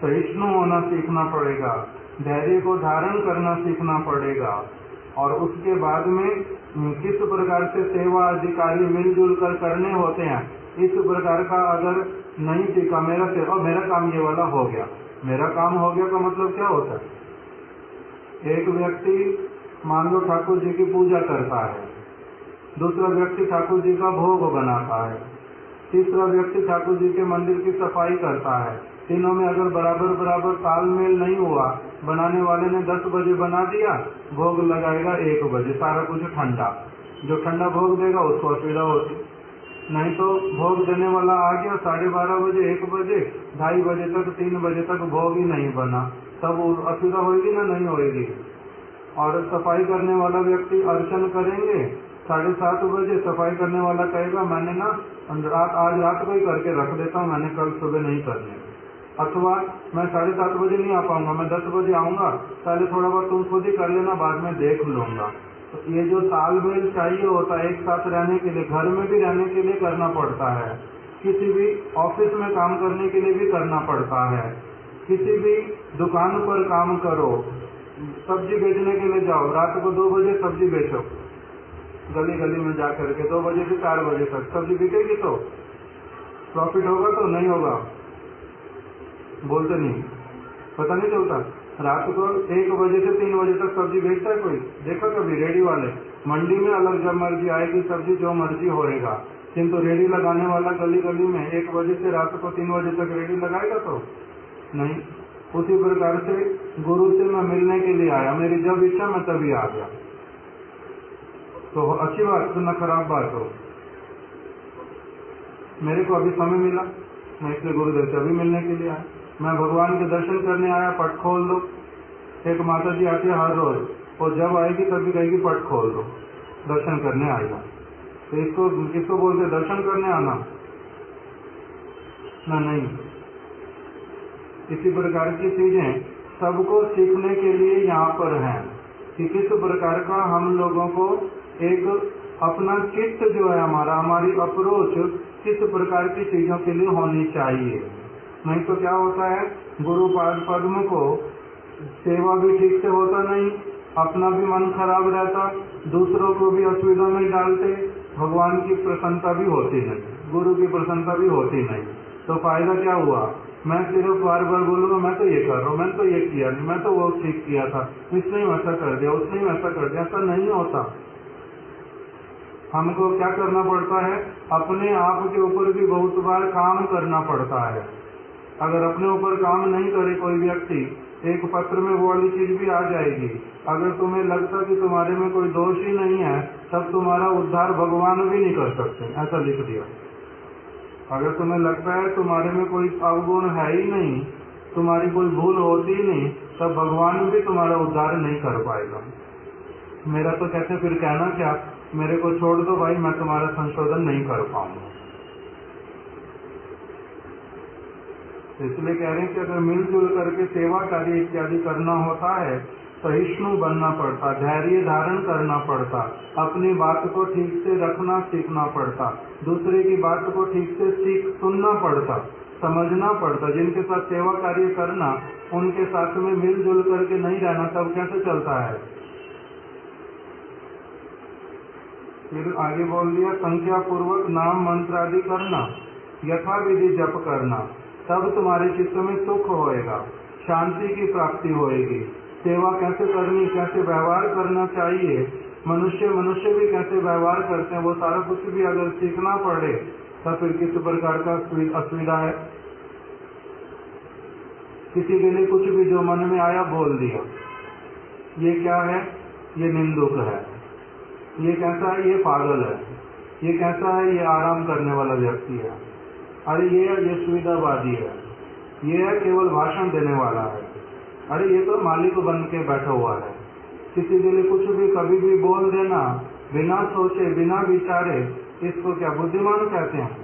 सहिष्णु होना सीखना पड़ेगा, धैर्य को धारण करना सीखना पड़ेगा, और उसके बाद में किस प्रकार से सेवा अधिकारी मिलजुल कर करने होते हैं, इस प्रकार का अगर नहीं सीखा, मेरा काम ये वाला हो गया, मेरा काम हो गया का मतलब क्या होता है? एक व्यक्ति मान लो ठाकुर जी की पूजा करता है, दूसरा व्यक्ति ठाकुर जी का भोग बनाता है, तीसरा व्यक्ति ठाकुर जी के मंदिर की सफाई करता है। तीनों में अगर बराबर तालमेल नहीं हुआ, बनाने वाले ने 10 बजे बना दिया, भोग लगाएगा 1 बजे, सारा कुछ ठंडा, जो ठंडा भोग देगा उसको असुविधा होती। नहीं तो भोग देने वाला आ गया 12:30 बजे, 1 बजे, 2:30 बजे तक, 3 बजे तक भोग ही नहीं बना, तब असुविधा होगी ना? नहीं होगी। और सफाई करने वाला व्यक्ति अर्चन करेंगे 7:30 बजे, सफाई करने वाला कहेगा मैंने ना आज रात को ही करके रख देता हूँ, मैंने कल सुबह नहीं करने। अथवा मैं 7:30 बजे नहीं आ पाऊंगा, मैं 10 बजे आऊंगा, पहले थोड़ा बहुत तुम खुद ही कर लेना, बाद में देख लूंगा। तो ये जो तालमेल चाहिए होता है एक साथ रहने के लिए, घर में भी रहने के लिए करना पड़ता है, किसी भी ऑफिस में काम करने के लिए भी करना पड़ता है, किसी भी दुकान पर काम करो, सब्जी बेचने के लिए जाओ, रात को 2 बजे सब्जी बेचो, गली गली में जा करके 2 बजे से 4 बजे तक सब्जी बिकेगी तो प्रॉफिट होगा, तो नहीं होगा, बोलते नहीं, पता नहीं चलता। रात को 1 बजे से 3 बजे तक सब्जी बेचता है कोई? देखा कभी? रेडी वाले मंडी में अलग, जब मर्जी आएगी सब्जी, जो मर्जी होएगा, किंतु रेडी लगाने वाला गली गली में 1 बजे से रात को 3 बजे तक रेडी लगाएगा तो नहीं। उसी प्रकार से गुरु से मैं मिलने के लिए आया, मेरी जब इच्छा मैं तभी आ गया, तो अच्छी बात तो न खराब बात हो। मेरे को अभी समय मिला, मैं इसलिए गुरुदेव से अभी मिलने के लिए आया। मैं भगवान के दर्शन करने आया, पट खोल दो। एक माता जी आती है हर रोज, और जब आएगी तभी कहेगी पट खोल दो, दर्शन करने आएगा। तो इसको किसको बोलते? दर्शन करने आना ना? नहीं। इसी प्रकार की चीजें सबको सीखने के लिए यहाँ पर हैं कि किस प्रकार का हम लोगों को एक अपना चित्त जो है हमारी अप्रोच किस प्रकार की चीजों के लिए होनी चाहिए। नहीं तो क्या होता है, गुरु पाद पद्म को सेवा भी ठीक से होता नहीं, अपना भी मन खराब रहता, दूसरों को भी असुविधा में डालते, भगवान की प्रसन्नता भी होती नहीं, गुरु की प्रसन्नता भी होती नहीं। तो फायदा क्या हुआ? मैं सिर्फ बार बार बोलूंगा मैं तो ये कर रहा हूँ, मैंने तो ये किया नहीं, मैं तो वो ठीक किया था, इसने वैसा कर दिया, उसने वैसा कर दिया, ऐसा नहीं होता। हमको क्या करना पड़ता है? अपने आप के ऊपर भी बहुत बार काम करना पड़ता है। अगर अपने ऊपर काम नहीं करे कोई व्यक्ति, एक पत्र में वो वाली चीज भी आ जाएगी। अगर तुम्हें लगता कि तुम्हारे में कोई दोष ही नहीं है, तब तुम्हारा उद्धार भगवान भी नहीं कर सकते, ऐसा लिख दिया। अगर तुम्हें लगता है तुम्हारे में कोई अवगुण है ही नहीं, तुम्हारी कोई भूल होती ही नहीं, तब भगवान भी तुम्हारा उद्धार नहीं कर पाएगा। मेरा तो कहते फिर कहना क्या, मेरे को छोड़ दो भाई, मैं तुम्हारा संशोधन नहीं कर पाऊंगा। इसलिए कह रहे हैं कि अगर मिलजुल करके सेवा कार्य इत्यादि करना होता है, सहिष्णु बनना पड़ता, धैर्य धारण करना पड़ता, अपनी बात को ठीक से रखना सीखना पड़ता, दूसरे की बात को ठीक से सुनना पड़ता, समझना पड़ता। जिनके साथ सेवा कार्य करना, उनके साथ में मिलजुल करके नहीं रहना, तब कैसे चलता है? फिर आगे बोल दिया, संख्या पूर्वक नाम मंत्र आदि करना, यथा विधि जप करना, तब तुम्हारे चित्त में सुख होएगा, शांति की प्राप्ति होएगी। सेवा कैसे करनी, कैसे व्यवहार करना चाहिए, मनुष्य भी कैसे व्यवहार करते हैं, वो सारा कुछ भी अगर सीखना पड़े, तब फिर किस प्रकार का असुविधा है? किसी के लिए कुछ भी जो मन में आया बोल दिया, ये क्या है? ये निंदुक है, ये कैसा है? ये पागल है, ये कैसा है? ये आराम करने वाला व्यक्ति है, अरे ये सुविधावादी है, ये है केवल भाषण देने वाला है, अरे ये तो मालिक बन के बैठा हुआ है, किसी के लिए कुछ भी कभी भी बोल देना बिना सोचे बिना विचारे, इसको क्या बुद्धिमान कहते हैं?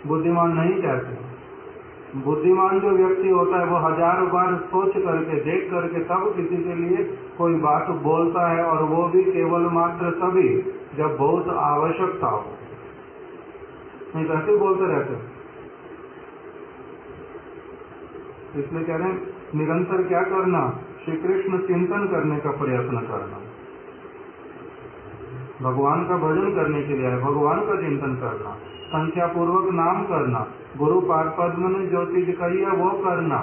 बुद्धिमान नहीं कहते। बुद्धिमान जो व्यक्ति होता है वो 1000 बार सोच करके देख करके तब किसी के लिए कोई बात बोलता है, और वो भी केवल मात्र तभी जब बहुत आवश्यकता हो, नहीं तो ऐसे बोलते रहते। इसलिए कह रहे हैं निरंतर क्या करना, श्री कृष्ण चिंतन करने का प्रयत्न करना, भगवान का भजन करने के लिए भगवान का चिंतन करना, संख्या पूर्वक नाम करना, गुरु पाद पद्म ने जो चीज कही है वो करना,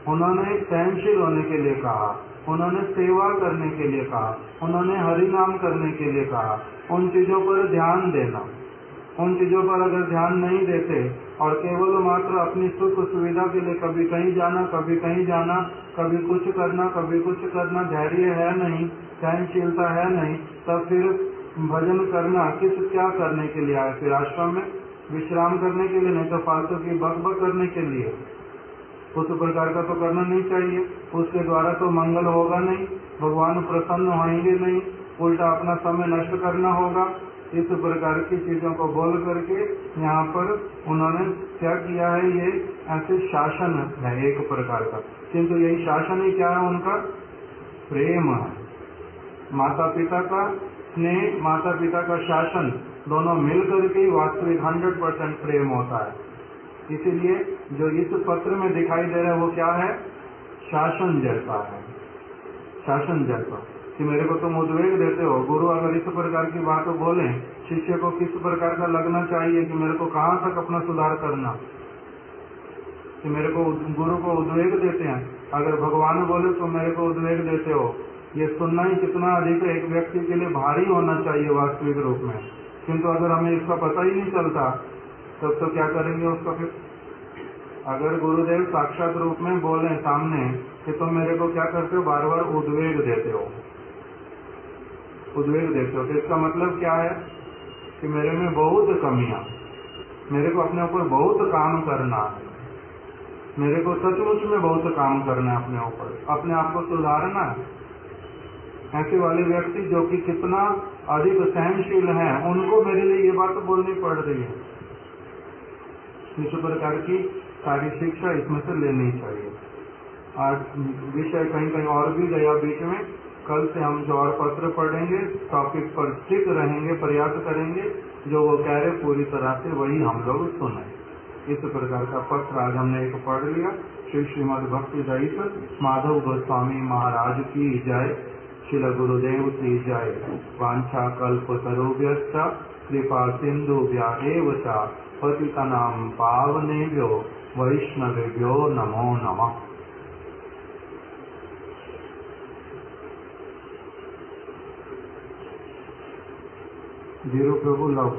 उन्होंने सहनशील होने के लिए कहा, उन्होंने सेवा करने के लिए कहा, उन्होंने हरि नाम करने के लिए कहा, उन चीजों पर ध्यान देना। उन चीजों पर अगर ध्यान नहीं देते और केवल मात्र अपनी सुख सुविधा के लिए कभी कहीं जाना कभी कहीं जाना, कभी कुछ करना कभी कुछ करना, धैर्य है नहीं, सहनशीलता है नहीं, तब फिर भजन करना क्या करने के लिए आए? फिर आश्रम में विश्राम करने के लिए, नहीं तो फालतू की बक करने के लिए। उस प्रकार का तो करना नहीं चाहिए, उसके द्वारा तो मंगल होगा नहीं, भगवान प्रसन्न होंगे नहीं, उल्टा अपना समय नष्ट करना होगा। इस प्रकार की चीजों को बोल करके यहाँ पर उन्होंने क्या किया है, ये ऐसे शासन है एक प्रकार का, किंतु यही शासन ही क्या है, उनका प्रेम है। माता पिता का स्नेह, माता पिता का शासन, दोनों मिलकर के वास्तविक 100% प्रेम होता है। इसीलिए जो इस पत्र में दिखाई दे रहा है वो क्या है, शासन जैसा है, शासन जैसा कि मेरे को तुम उद्वेग देते हो। गुरु अगर इस प्रकार की बात बोले, शिष्य को किस प्रकार का लगना चाहिए कि मेरे को कहाँ तक अपना सुधार करना, कि मेरे को गुरु को उद्वेग देते हैं। अगर भगवान बोले तो मेरे को उद्वेग देते हो, ये सुनना ही कितना अधिक एक व्यक्ति के लिए भारी होना चाहिए वास्तविक रूप में। किंतु अगर हमें इसका पता ही नहीं चलता तब तो क्या करेंगे उसका फिर? अगर गुरुदेव साक्षात रूप में बोले सामने कि तुम मेरे को क्या करते हो, बार बार उद्वेग देते हो, उद्वेग देते हो, तो इसका मतलब क्या है कि मेरे में बहुत कमियां, मेरे को अपने ऊपर बहुत काम करना है, मेरे को सचमुच में बहुत काम करना है, अपने ऊपर अपने आप को सुधारना है। ऐसे वाले व्यक्ति जो कि कितना अधिक सहनशील है, उनको मेरे लिए ये बात बोलनी पड़ रही है। इस प्रकार की सारी शिक्षा इसमें से लेनी चाहिए। आज विषय कहीं कहीं और भी गया बीच में, कल से हम जो और पत्र पढ़ेंगे टॉपिक पर स्टिक रहेंगे, प्रयास करेंगे जो वो कह रहे पूरी तरह से वही हम लोग सुने। इस प्रकार का पत्र आज हमने एक पढ़ लिया। श्री श्रीमद् भक्ति रहित माधव गोस्वामी महाराज की जय, श्रील गुरुदेव की जय। वांछा कल्पतरुभ्यश्च कृपा सिन्धुभ्येव च पतितानां पावनेभ्यो वैष्णवेभ्यो नमो नमः। धीरू प्रभु लव।